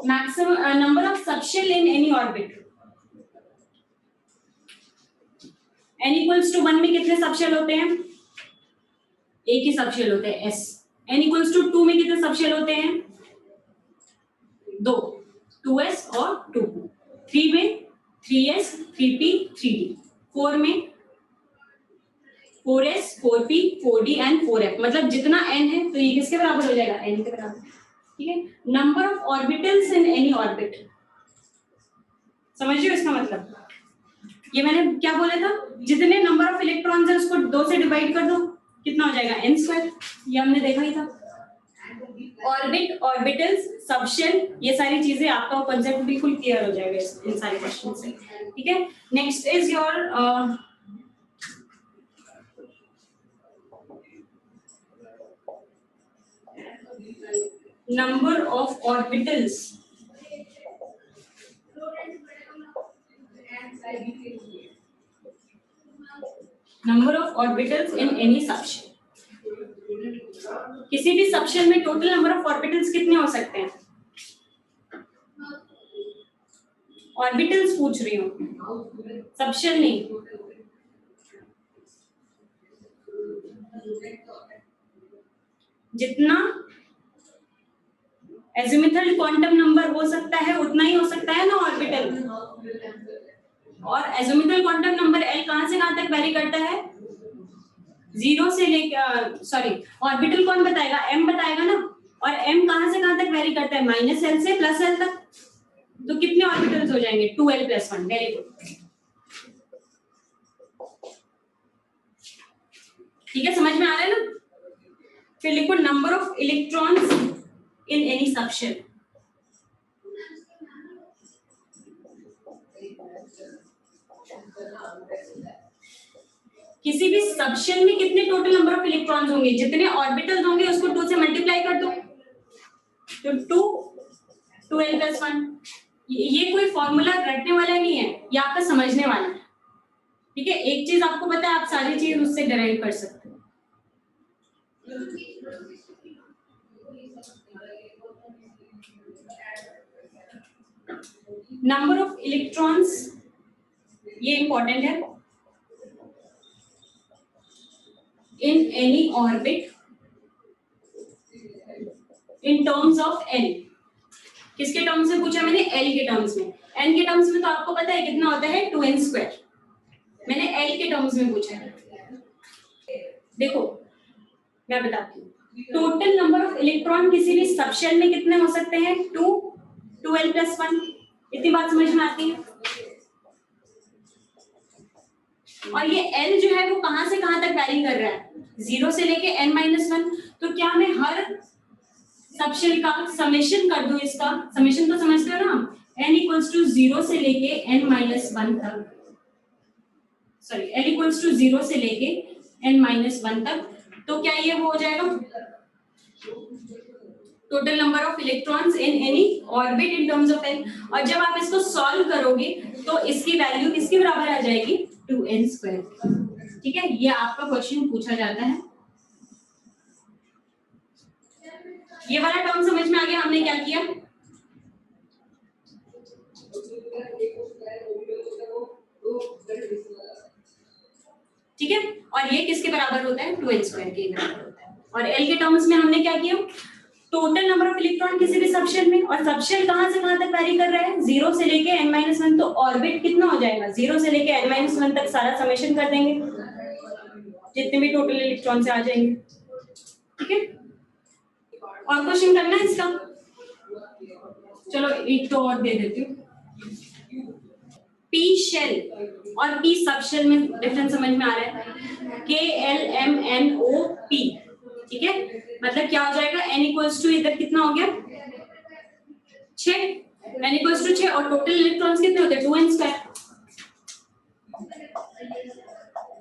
Maximum number of subshell in any orbit, n equals to 1 में कितने सबशेल होते हैं? एक ही सबशेल होते हैं, s। n इक्वल्स टू 2 में कितने सबशेल होते हैं? 2, 2s और 2p। 3 में 3s, 3p, 3d। 4 में 4s, 4p, 4d and 4f। मतलब जितना n है तो ये किसके बराबर हो जाएगा? n के बराबर। ठीक है, number of orbitals in any orbit, समझ रहे हो इसका मतलब? ये मैंने क्या बोला था, जितने नंबर ऑफ इलेक्ट्रॉन्स है उसको 2 से डिवाइड कर दो, कितना हो जाएगा n², ये हमने देखा ही था। ऑर्बिट, ऑर्बिटल्स, सबशेल, ये सारी चीजें आपका कॉन्सेप्ट बिल्कुल क्लियर हो जाएगा इन सारे क्वेश्चन से, ठीक है। Next is your number of orbitals in any subshell। किसी भी सबशेल में टोटल नंबर ऑफ ऑर्बिटल्स कितने हो सकते हैं? ऑर्बिटल्स पूछ रही हूँ, सबशेल नहीं। जितना एजिमुथल क्वांटम नंबर हो सकता है उतना ही हो सकता है ना ऑर्बिटल। और एजिमुथल क्वांटम नंबर L कहां से कहां तक वेरी करता है? 0 से लेकर, सॉरी ऑर्बिटल कौन बताएगा? M बताएगा ना। और M कहां से कहां तक वेरी करता है? -L से +L तक। तो कितने ऑर्बिटल्स हो जाएंगे? 2L + 1। वेरी गुड, ठीक है, समझ में आ रहा है ना। फिर लिखो number of electrons in any subshell. किसी भी सबशेल में कितने टोटल नंबर ऑफ इलेक्ट्रॉन्स होंगे? जितने ऑर्बिटल्स होंगे उसको 2 से मल्टीप्लाई कर दो, तो 2L + 1। ये कोई फॉर्मूला रटने वाला नहीं है, ये आपका समझने वाला है, ठीक है। एक चीज आपको पता है, आप सारी चीज उससे डिराइव कर सकते हो। नंबर ऑफ इलेक्ट्रॉन्स, ये इंपॉर्टेंट है, इन any orbit in terms of L। किसके टर्म्स में पूछा मैंने? L के टर्म्स में। N के टर्म्स में तो आपको पता है कितना होता है? 2n²। मैंने L के टर्म्स में पूछा है। देखो मैं बताती हूँ, टोटल नंबर ऑफ इलेक्ट्रॉन किसी भी सबशेल में कितने हो सकते हैं? 2L + 1। इतनी बात समझ में आती है। और ये L जो है वो कहां से कहां तक वैरी कर रहा है? 0 से लेके n-1। तो क्या मैं हर सबशेल का समेशन कर दूं? इसका समेशन तो समझते हो ना, n = 0 से लेके n-1 तक, सॉरी n = 0 से लेके n-1 तक। तो क्या ये हो जाएगा total number of electrons in any orbit in terms of L। और जब आप इसको सॉल्व करोगे तो इसकी वैल्यू किसके बराबर आ जाएगी? 2n²। ठीक है, ये आपका क्वेश्चन पूछा जाता है। ये वाला टर्म समझ में आ गया हमने क्या किया? ठीक है, और ये किसके बराबर होता है? 2n² के बराबर होता है। और L के टर्म्स में हमने क्या किया? टोटल नंबर ऑफ इलेक्ट्रॉन किसी भी सबशेल में, और सबशेल कहां से कहां तक वैरी कर रहा है? 0 से लेके n-1। तो ऑर्बिट कितना हो जाएगा? 0 से लेके n-1 तक सारा समेशन कर देंगे, जितने भी टोटल इलेक्ट्रॉन से आ जाएंगे। ठीक है, और क्वेश्चन करना है इसका? चलो एक तो और दे देती हूँ। पी शेल और पी सबशेल में डिफरेंस समझ में आ रहा है? KLMNOP, ठीक है, मतलब क्या हो जाएगा? n = इधर कितना हो गया? 6, n = 6, और टोटल इलेक्ट्रॉन्स कितने होते हैं? 2n²,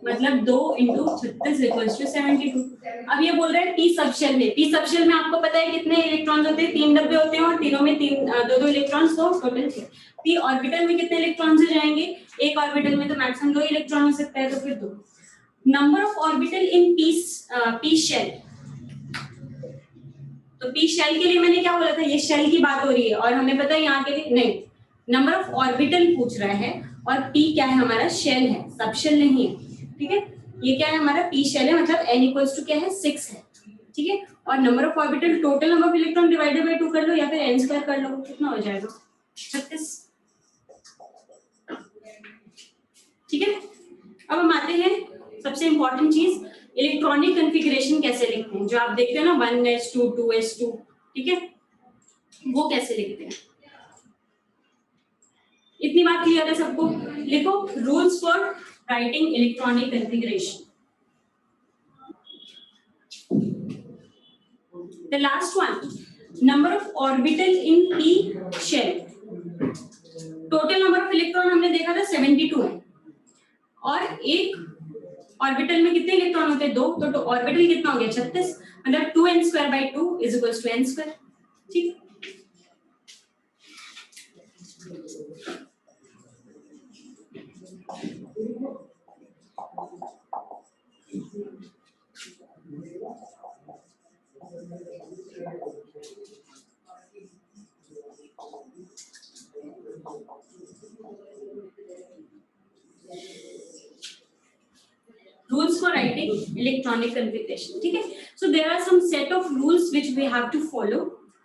मतलब 2 × 36 = 72। अब ये बोल रहे हैं पी सबशेल में। पी सबशेल में आपको पता है कितने इलेक्ट्रॉन्स होते हैं? 3 डब्बे होते हैं, और तीनों में 2 इलेक्ट्रॉन्स, तो टोटल 6। पी ऑर्बिटल में कितने इलेक्ट्रॉन्स हो जाएंगे? एक ऑर्बिटल में तो मैक्सिमम 2 इलेक्ट्रॉन हो सकता है, तो फिर 2। Number of orbital in P shell. तो पी शेल के लिए मैंने क्या बोला था? ये शेल की बात हो रही है, और हमें पता है यहाँ के लिए नहीं, नंबर ऑफ ऑर्बिटल पूछ रहा है। और पी क्या है? हमारा शेल है, सबशेल नहीं है। ठीक है, ये क्या है? हमारा पी शेल है, मतलब n = क्या है? 6 है। ठीक है, और number of orbital total number of electron divided by 2 कर लो, या फिर n² कर लो, कितना हो जाएगा? 36। ठीक है, अब हम आते हैं सबसे इंपॉर्टेंट चीज, इलेक्ट्रॉनिक कॉन्फ़िगरेशन कैसे लिखते हैं? जो आप देखते हो ना 1s2 2s2, ठीक है, वो कैसे लिखते हैं? इतनी बात क्लियर है सबको? लिखो rules for writing electronic configuration. The last one, number of orbital in p shell. Total number of electron हमने देखा था 72 है, और एक ऑर्बिटल में कितने इलेक्ट्रॉन होते हैं? 2. तो ऑर्बिटल कितना हो गया? 36. मतलब 2n²/2 is equals to n². ठीक. Rules for writing electronic configuration. ठीक है. So there are some set of rules which we have to follow.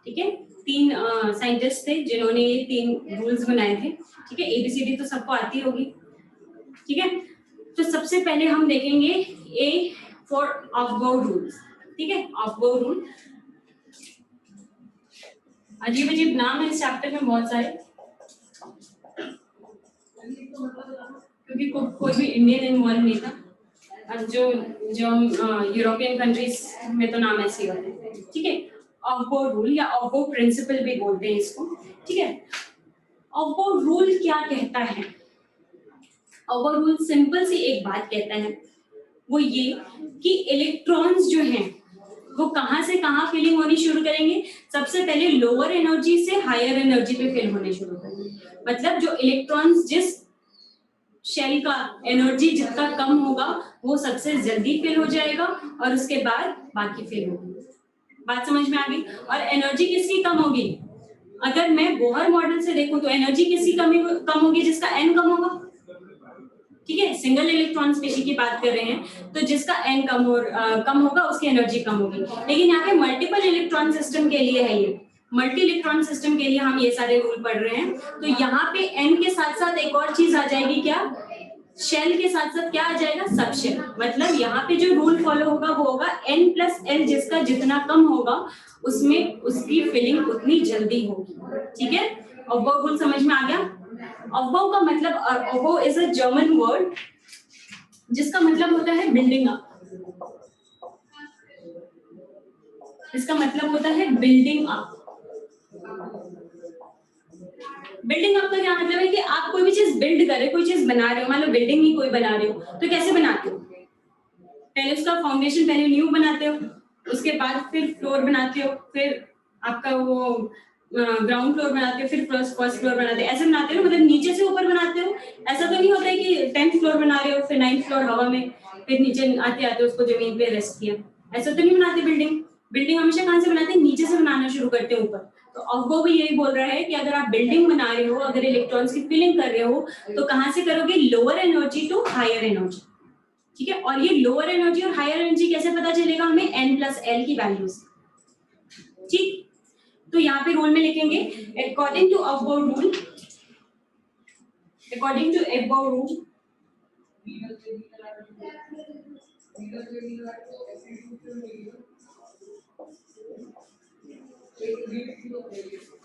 ठीक है. 3 साइंटिस्ट थे जिन्होंने ये 3 रूल्स बनाए थे. ठीक है. ABCD तो सबको आती होगी. ठीक है. तो सबसे पहले हम देखेंगे A for Aufbau rules. ठीक है. Aufbau rule. अजीब अजीब नाम है इस चैप्टर में बहुत सारे, क्योंकि कोई भी इंडियन इन्वॉल्व नहीं था. अब जो यूरोपियन कंट्रीज में तो नाम ऐसे होते हैं. ठीक है. ऑफबो रूल या ऑफबो प्रिंसिपल भी बोलते हैं इसको. ठीक है. ऑफबो रूल क्या कहता है? ऑफबो रूल सिंपल सी एक बात कहता है, वो ये कि इलेक्ट्रॉन्स जो हैं वो कहाँ से कहाँ फिलिंग होनी शुरू करेंगे? सबसे पहले लोअर एनर्जी से हायर एनर्जी पे फिल होने शुरू करेंगे. मतलब जो इलेक्ट्रॉन्स जिस शेल का एनर्जी जितना कम होगा वो सबसे जल्दी फिल हो जाएगा, और उसके बाद बाकी फिल होगी. बात समझ में आ गई? और एनर्जी किसकी कम होगी? अगर मैं बोहर मॉडल से देखूं तो एनर्जी किसकी कम होगी? जिसका एन कम होगा. ठीक है. सिंगल इलेक्ट्रॉन स्पीशीज की बात कर रहे हैं, तो जिसका एन कम होगा उसकी एनर्जी कम होगी. लेकिन यहाँ पे मल्टीपल इलेक्ट्रॉन सिस्टम के लिए है, ये मल्टी इलेक्ट्रॉन सिस्टम के लिए हम ये सारे रूल पढ़ रहे हैं. तो यहाँ पे एन के साथ साथ एक और चीज आ जाएगी. क्या? शेल के साथ साथ क्या आ जाएगा? सब शेल. मतलब यहाँ पे जो रूल फॉलो होगा वो होगा n+l, जिसका जितना कम होगा उसमें उसकी फिलिंग उतनी जल्दी होगी. ठीक है. ऑफबो रूल समझ में आ गया? ऑफबो का मतलब, ऑफबो इज अ जर्मन वर्ड जिसका मतलब होता है बिल्डिंग अप. इसका मतलब होता है बिल्डिंग अप. बिल्डिंग अप का क्या मतलब है कि आप कोई भी चीज बिल्ड कर रहे हो, कोई चीज बना रहे हो. मान लो बिल्डिंग ही कोई बना रहे हो, तो कैसे बनाते हो? पहले उसका फाउंडेशन, पहले न्यू बनाते हो, उसके बाद फिर फ्लोर बनाते हो, फिर आपका वो ग्राउंड फ्लोर बनाते हो, फिर फर्स्ट फ्लोर बनाते हो. ऐसे बनाते हो, मतलब नीचे से ऊपर बनाते हो. ऐसा तो नहीं होता है कि 10th फ्लोर बना रहे हो, फिर 9th फ्लोर हवा में, फिर नीचे आते आते उसको जमीन पे रेस्ट किया. ऐसा तो नहीं बनाते. बिल्डिंग हमेशा कहाँ से बनाते हैं? नीचे से बनाना शुरू करते हैं ऊपर. तो ऑफबो भी यही बोल रहा है कि अगर आप बिल्डिंग बना रहे हो, अगर इलेक्ट्रॉन्स की फिलिंग कर रहे हो, तो कहाँ से करोगे? Lower energy to higher energy. ठीक है. और ये लोअर एनर्जी और हायर एनर्जी कैसे पता चलेगा हमें? n+l की वैल्यू से. ठीक. तो यहाँ पे रूल में लिखेंगे according to Aufbau rule,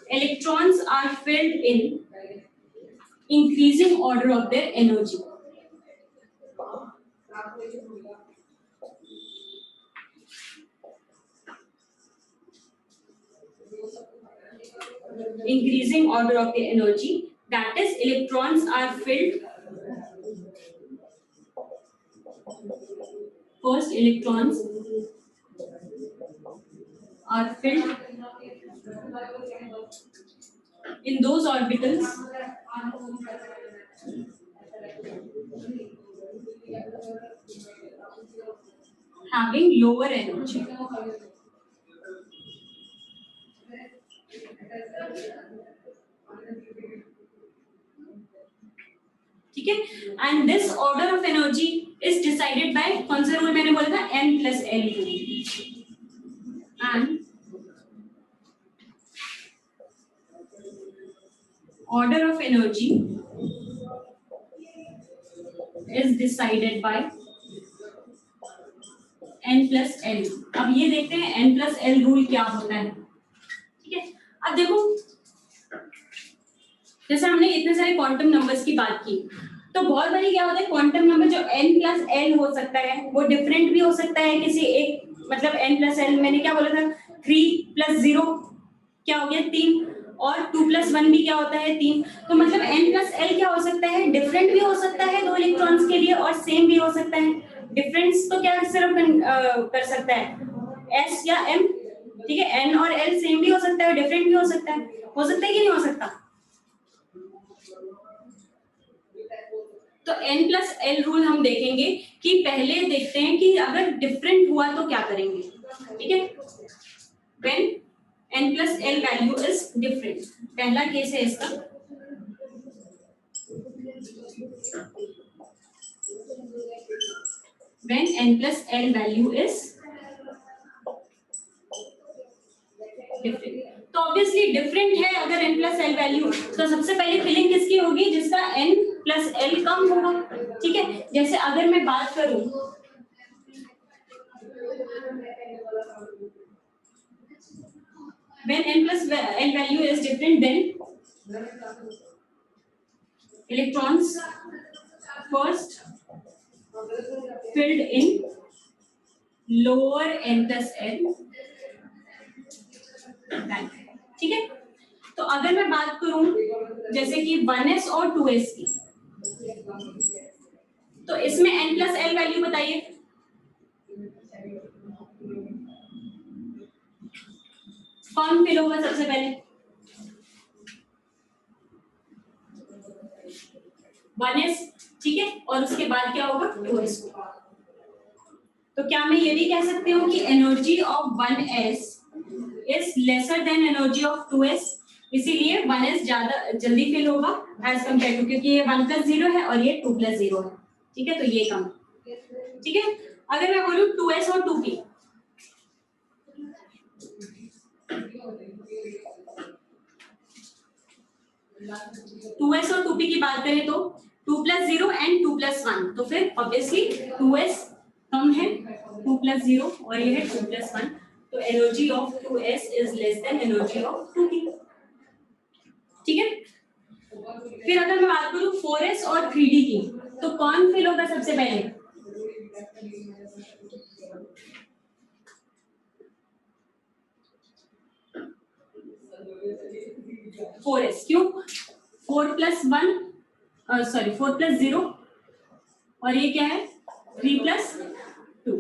electrons are filled in increasing order of their energy. Increasing order of the energy, that is, electrons are filled. First, electrons are filled in those orbitals having lower energy. ठीक है. And this order of energy is decided by, कौन सा rule मैंने बोला था? n+l rule. And order of energy is decided by n+l. अब ये देखते हैं n+l रूल क्या होता है. ठीक है. अब देखो जैसे हमने इतने सारे क्वांटम नंबर्स की बात की, तो बहुत बारी क्या होता है क्वांटम नंबर जो n+l हो सकता है वो डिफरेंट भी हो सकता है किसी एक, मतलब n+l मैंने क्या बोला था 3+0 क्या हो गया 3, और 2+1 भी क्या होता है 3। तो मतलब n+l क्या हो सकता है, डिफरेंट भी हो सकता है दो इलेक्ट्रॉन्स के लिए और सेम भी हो सकता है। डिफरेंस तो क्या सिर्फ कर सकता है s या m, ठीक है, n और l सेम भी हो सकता है, डिफरेंट भी हो सकता है कि नहीं हो सकता। तो n+l रूल हम देखेंगे कि पहले देखते हैं कि अगर डिफरेंट हुआ तो क्या करेंगे, ठीक है। when n+l value is different, पहला केस है इसका। when n+l value is different, तो ऑब्वियसली डिफरेंट है अगर n+l वैल्यू, तो सबसे पहले फिलिंग किसकी होगी, जिसका n+l कम होगा, ठीक है। जैसे अगर मैं बात करूं when n+l value is different, then electrons first filled in lower n+l bank, ठीक है। तो अगर मैं बात करूं जैसे कि 1s और 2s की, तो इसमें n+l वैल्यू बताइए। कौन फिल होगा सबसे पहले, 1s, ठीक है, और उसके बाद क्या होगा 2s। तो क्या मैं ये भी कह सकती हूँ कि energy of 1s is lesser than energy of 2s, इसीलिए 1s ज्यादा जल्दी फिल होगा एज कंपेयर टू, क्योंकि ये 1+0 है और ये 2+0 है, ठीक है, तो ये कम, ठीक है। अगर मैं बोलूं 2s और 2p, 2s और 2p की बात करें तो 2+0 एंड 2+1, तो फिर ऑब्वियसली 2s कम है 2+0 और ये है 2+1, तो energy of 2s is less than energy of 2p, ठीक है। फिर अगर मैं बात करूं 4s और 3d की, तो कौन फिल होगा सबसे पहले, फोर एस, क्यों 4+1 सॉरी 4+0 और ये क्या है 3+2,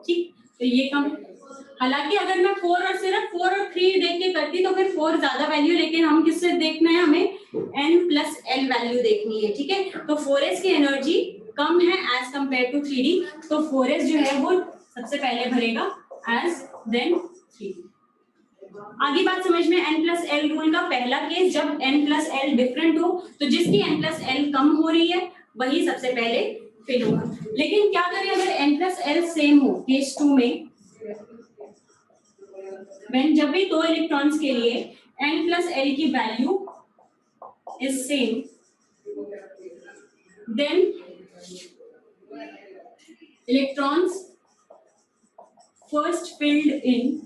ठीक, तो ये कम। हालांकि अगर मैं 4 और सिर्फ 4 और 3 देख के करती तो फिर 4 ज्यादा वैल्यू, लेकिन हम किससे देखना है, हमें n+l वैल्यू देखनी है, ठीक है। तो 4s की एनर्जी कम है एज कंपेयर टू 3d, तो 4s जो है वो सबसे पहले भरेगा एज देन 3d। आगे बात समझ में, n+l रूल का पहला केस, जब n+l डिफरेंट हो तो जिसकी n+l कम हो रही है वही सबसे पहले फिल होगा। लेकिन क्या करें अगर n+l सेम हो, केस 2 में when जब भी दो इलेक्ट्रॉन्स के लिए n+l की value is same, then electrons first filled in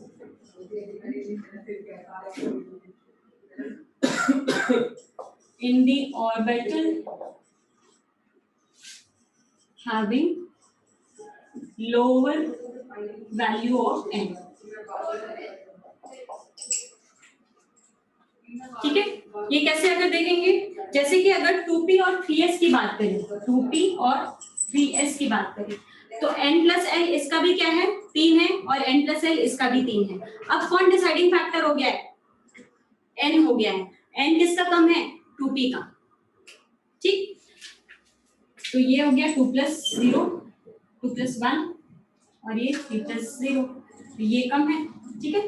in the orbital having lower value of n, ठीक है। ये कैसे अगर देखेंगे, जैसे कि अगर 2p और 3s की बात करें, 2p और 3s की बात करें, तो n+l इसका भी क्या है 3 है और n+l इसका भी 3 है। अब कौन डिसाइडिंग फैक्टर हो गया है, n हो गया है, n किसका कम है 2p का, ठीक। तो ये हो गया 2+0 2+1 और ये 3+0, तो ये कम है, ठीक है।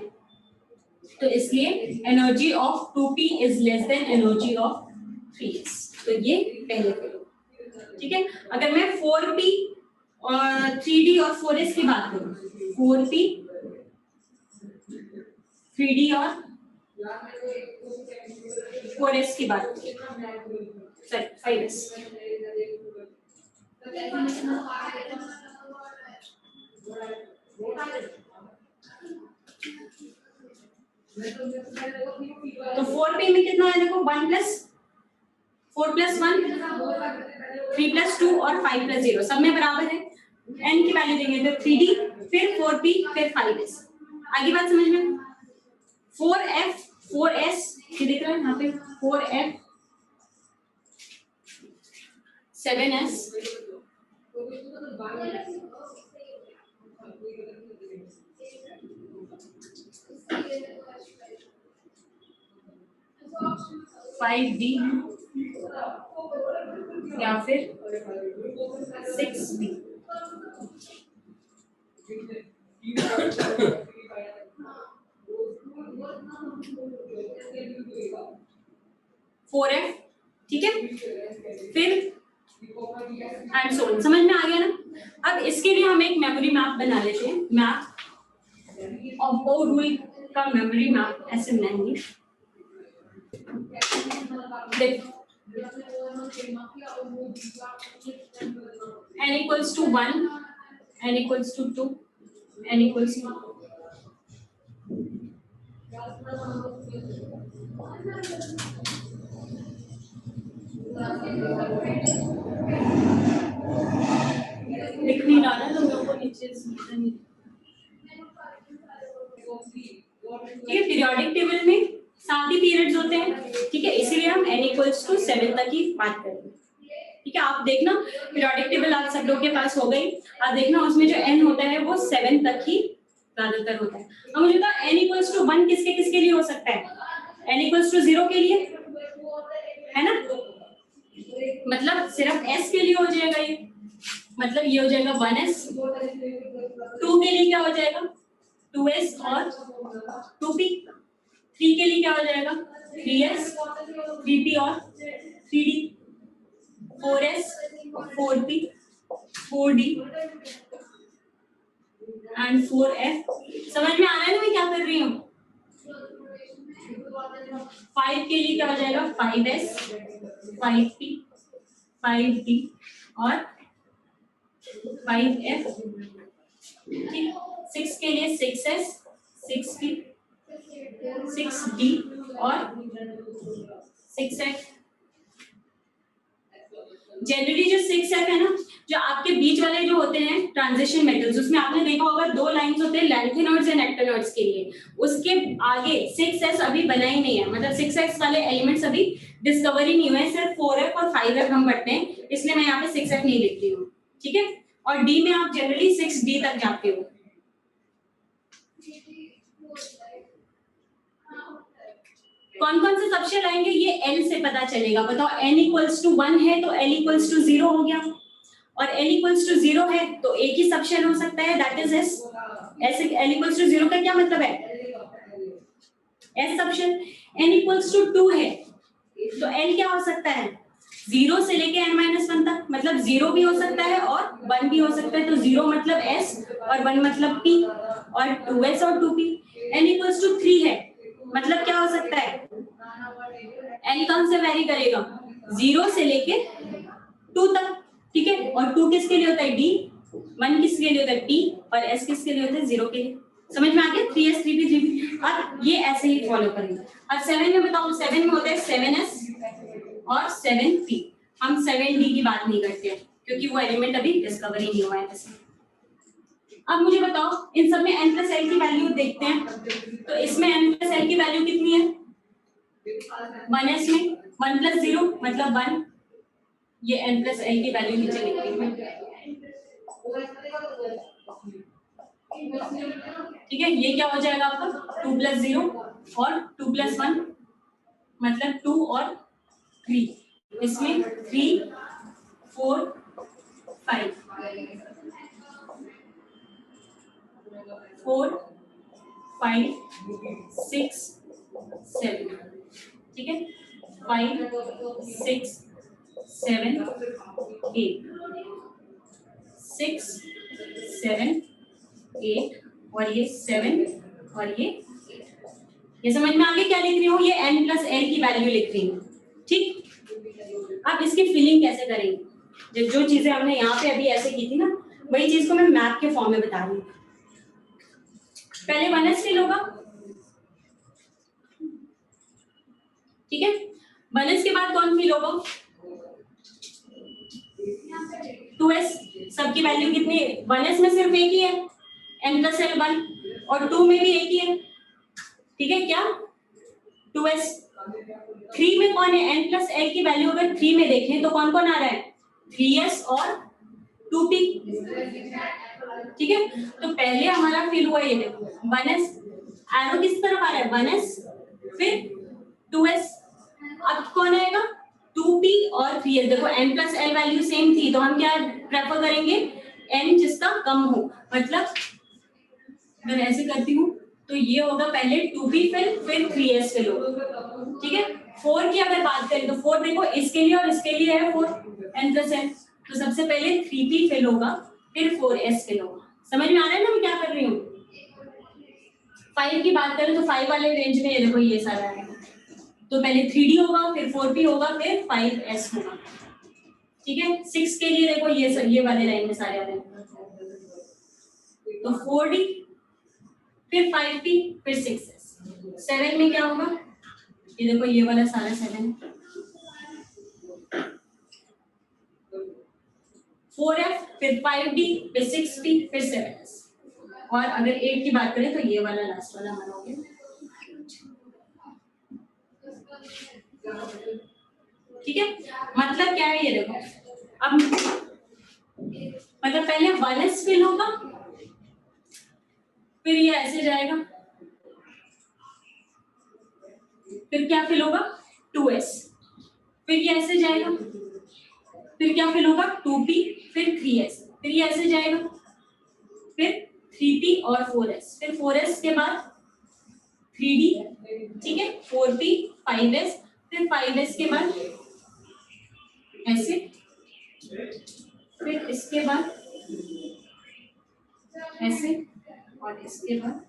तो इसलिए energy of 2p is less than energy of 3s, तो ये पहले करो, ठीक है। अगर मैं 4p और 3d और 4s की बात करूं, 4p 3d और 4s की बात करूं, सॉरी 5s, तो 4p 4p में कितना है देखो 1 प्लस 4 प्लस 1 3 प्लस 2 और 5 प्लस 0 सब में बराबर है। n की वैल्यू देंगे तो 3d फिर 4p फिर 5s। आगे बात समझ में। 4f 4s ये देख रहे हैं यहाँ पे 4f 7s 5d या फिर 6d। फोर एफ ठीक है, फिर एंड सो ऑन। समझ में आ गया ना। अब इसके लिए हम एक मेमोरी मैप बना लेते हैं। मैप ऑफ ओ रूल का मेमोरी मैप ऐसे बनाएंगे। देखो n equals to 1, n equals to 2, n equals to लिख नहीं रहा ना तो मेरे को नीचे ठीक है। पीरियोडिक टेबल में 7 ही पीरियड्स होते हैं ठीक है, इसीलिए हम n equals to 7 तक ही बात करेंगे ठीक है। आप देखना पीरियोडिक टेबल आप सब लोग के पास हो गई। आप देखना उसमें जो n होता है वो 7 तक ही ज्यादातर होता है। अब मुझे बता n equals to 1 किसके किसके लिए हो सकता है? n equals to 0 के लिए है ना, मतलब सिर्फ s के लिए हो जाएगा ये, मतलब ये हो जाएगा 1s। 2 के लिए क्या हो जाएगा 2s और 2p। 3 के लिए क्या हो जाएगा 3s 3p और 3d। 4s 4p 4d and 4f। समझ में आ रहा है ना मैं क्या कर रही हूँ। 5 के लिए क्या हो जाएगा 5s 5p 5d और 5f ठीक। 6 के लिए 6s 6p 6d और 6f। जनरली जो 6f है ना, जो आपके बीच वाले जो होते हैं ट्रांजिशन मेटल्स, उसमें आपने देखा होगा 2 लाइंस होते हैं लैंथेनॉइड्स एंड एक्टिनॉइड्स के लिए। उसके आगे 6s अभी बना ही नहीं है, मतलब 6s वाले एलिमेंट्स अभी डिस्कवर ही नहीं हुए, सिर्फ 4f और 5f हम पढ़ते हैं, इसलिए मैं यहाँ पे 6f नहीं लिख रही हूँ ठीक है। और d में आप जनरली 6d तक जाते हो। कौन कौन से सबशेल आएंगे ये l से पता चलेगा। बताओ n equals to 1 है तो l equals to 0 हो गया, और l equals to 0 है तो एक ही सबशेल हो सकता है, दैट इज s। ऐसे l equals to 0 का क्या मतलब है s subshell. n equals to 2 है तो l क्या हो सकता है 0 से लेके n-1 तक, मतलब 0 भी हो सकता है और 1 भी हो सकता है। तो 0 मतलब s और 1 मतलब p और 2s और 2p। n equals to 3 है मतलब क्या हो सकता है n कौन से वैरी करेगा 0 से लेके 2 तक ठीक है। और 2 किसके लिए होता है d, 1 किसके लिए होता है p और s किसके लिए होता है 0 के लिए। समझ में आ गया 3s 3p 3p। अब ये ऐसे ही फॉलो करेंगे। अब 7 में बताओ 7 में होता है 7s और 7p। हम 7d की बात नहीं करते क्योंकि वो एलिमेंट अभी डिस्कवर ही नहीं हुआ है। अब मुझे बताओ इन सब में n प्लस l की वैल्यू देखते हैं। तो इसमें n प्लस l की वैल्यू कितनी है 1s में 1 प्लस 0 मतलब 1। ये n प्लस l की वैल्यू नीचे लिख रही हूँ ठीक है। ये क्या हो जाएगा आपका 2 प्लस 0 और 2 प्लस 1 मतलब 2 और 3। इसमें 3 4 5 4 5 6 7 ठीक है। 5 6 7 8 6 7 8 और ये 7 और ये 8। ये समझ में आ गया क्या लिख रही हूँ, ये n प्लस l की वैल्यू लिख रही हूँ ठीक। अब इसकी फिलिंग कैसे करेंगे, जो चीजें हमने यहाँ पे अभी ऐसे की थी ना वही चीज को मैं मैप के फॉर्म में बता रही हूँ। पहले 1s ले लोगा ठीक है, 1s के बाद कौन फिल होगा? 2s। सबकी वैल्यू कितनी है? 1s में सिर्फ एक ही है, n प्लस एल 1, और 2 में भी एक ही है, ठीक है क्या? 2s। 3 में कौन है? n प्लस एल की वैल्यू अगर 3 में देखें तो कौन कौन आ रहा है? 3s और 2p, ठीक है। तो पहले हमारा फिल हुआ ये देखो 1s, एरो किस तरफ आ रहा है? 1s फिर 2s, अब कौन आएगा? 2p और 3s। देखो n plus L value same थी तो हम क्या प्रेफर करेंगे? n जिसका कम हो, मतलब अगर ऐसे करती हूँ तो ये होगा पहले 2p फिर 3s फिल होगा, ठीक है। 4 की अगर बात करें तो 4 देखो इसके लिए और इसके लिए है 4 n प्लस एल, तो सबसे पहले 3p फिल होगा फिर 4s फिल होगा। समझ में आ रहा है ना मैं क्या कर रही हूँ? 5 की बात करें तो 5 वाले रेंज में ये देखो ये सारा है, तो पहले 3d होगा फिर 4p होगा फिर 5s होगा, ठीक है। 6 के लिए देखो ये वाले लाइन में सारे आ रहे हैं, तो 4d फिर 5p फिर 6s। 7 में क्या होगा? ये देखो ये वाला सारा 7 है, 4f फिर 5d फिर 6p फिर 7s। और अगर 8 की बात करें तो ये वाला लास्ट वाला हमारा हो गया, ठीक है। मतलब क्या है ये देखो, अब मतलब पहले 1s फिल होगा फिर ये ऐसे जाएगा, फिर क्या फिल होगा? 2s, फिर ये ऐसे जाएगा, फिर क्या फिल होगा? 2p फिर 3s, फिर ये ऐसे जाएगा, फिर 3p और 4s, फिर 4s के बाद 3d, ठीक है, 4p 5s, फिर 5s के बाद ऐसे, फिर इसके बाद ऐसे, और इसके बाद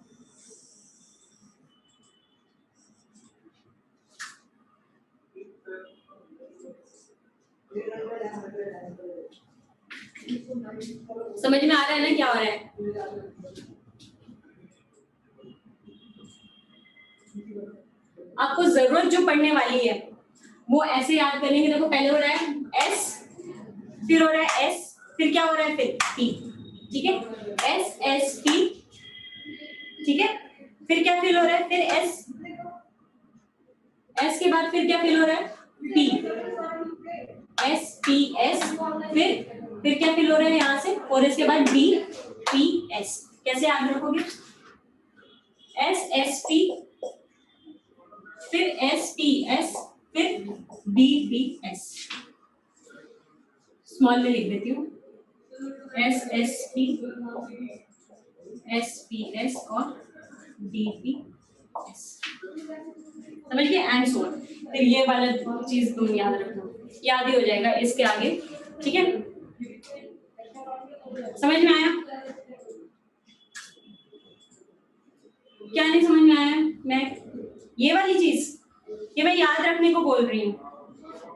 समझ में आ रहा है ना क्या हो रहा है? आपको जरूरत जो पड़ने वाली है वो ऐसे याद करेंगे। देखो पहले हो रहा है s, फिर हो रहा है s, फिर क्या हो रहा है? फिर p, ठीक है, s s p, ठीक है। फिर क्या फिल हो रहा है? फिर s, s के बाद फिर क्या फिल हो रहा है? p, s p s, फिर क्या फिल हो रहा है यहाँ से? 4s के बाद d p s। कैसे याद रखोगे? s s p फिर s p s फिर d p s। स्मॉल में लिख देती हूँ, s s p s p s और d p s। समझ गए? And so on. फिर ये वाला चीज तुम याद रखना, याद ही हो जाएगा इसके आगे, ठीक है। समझ में आया? क्या नहीं समझ में आया? मैं ये वाली चीज ये मैं याद रखने को बोल रही हूँ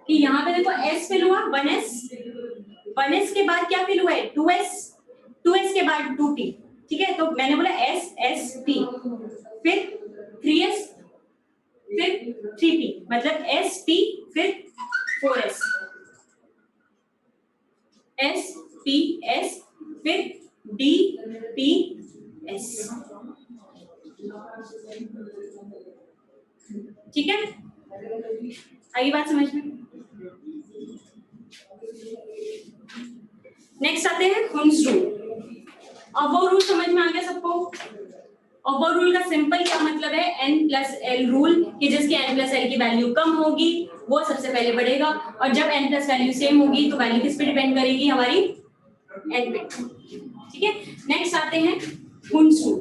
कि यहाँ पे देखो s फिल हुआ 1s के बाद क्या फिल हुआ है? 2s के बाद 2p, ठीक है। तो मैंने बोला s s p, फिर 3s फिर 3p, मतलब s p फिर 4s, s p s फिर d p s, ठीक है। आगे बात समझ में? नेक्स्ट आते हैं हुन्स रूल। अब वो रूल समझ में आ गया सबको? और वो रूल का सिंपल क्या मतलब है? n प्लस एल रूल, कि जिसकी n प्लस एल की वैल्यू कम होगी वो सबसे पहले बढ़ेगा, और जब n प्लस वैल्यू सेम होगी तो वैल्यू किस पे डिपेंड करेगी? हमारी n पे, ठीक है। नेक्स्ट आते हैं हुन्स रूल।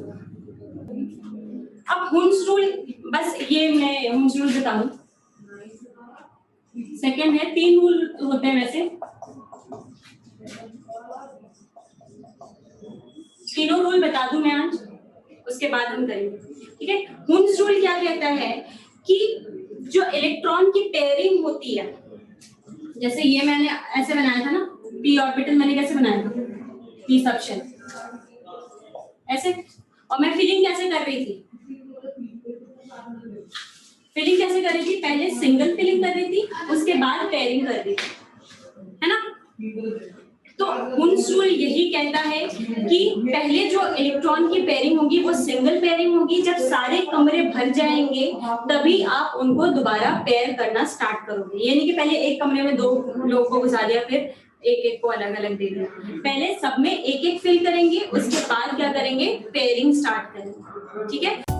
अब हुन्स रूल, बस ये मैं हुन्स रूल बता दूं, सेकेंड है, 3 रूल होते हैं वैसे, तीनों रूल बता दूं मैं आज, उसके बाद हम करेंगे, ठीक है। हुन्स रूल क्या कहता है कि जो इलेक्ट्रॉन की पेयरिंग होती है, जैसे ये मैंने ऐसे बनाया था ना, p ऑर्बिटल मैंने कैसे बनाया था? p सबशेल ऐसे, और मैं फिलिंग कैसे कर रही थी? फिलिंग कैसे कर रही थी? पहले सिंगल फिलिंग कर रही थी, उसके बाद पेयरिंग कर रही थी, है ना? तो हुन्स रूल यही कहता है कि पहले जो इलेक्ट्रॉन की पेयरिंग होगी वो सिंगल पेयरिंग होगी, जब सारे कमरे भर जाएंगे तभी आप उनको दोबारा पेयर करना स्टार्ट करोगे। यानी कि पहले एक कमरे में 2 लोगों को घुसा दिया, फिर एक एक को अलग अलग दे दिया। पहले सब में एक एक फिल करेंगे, उसके बाद क्या करेंगे? पेयरिंग स्टार्ट करेंगे। ठीक है।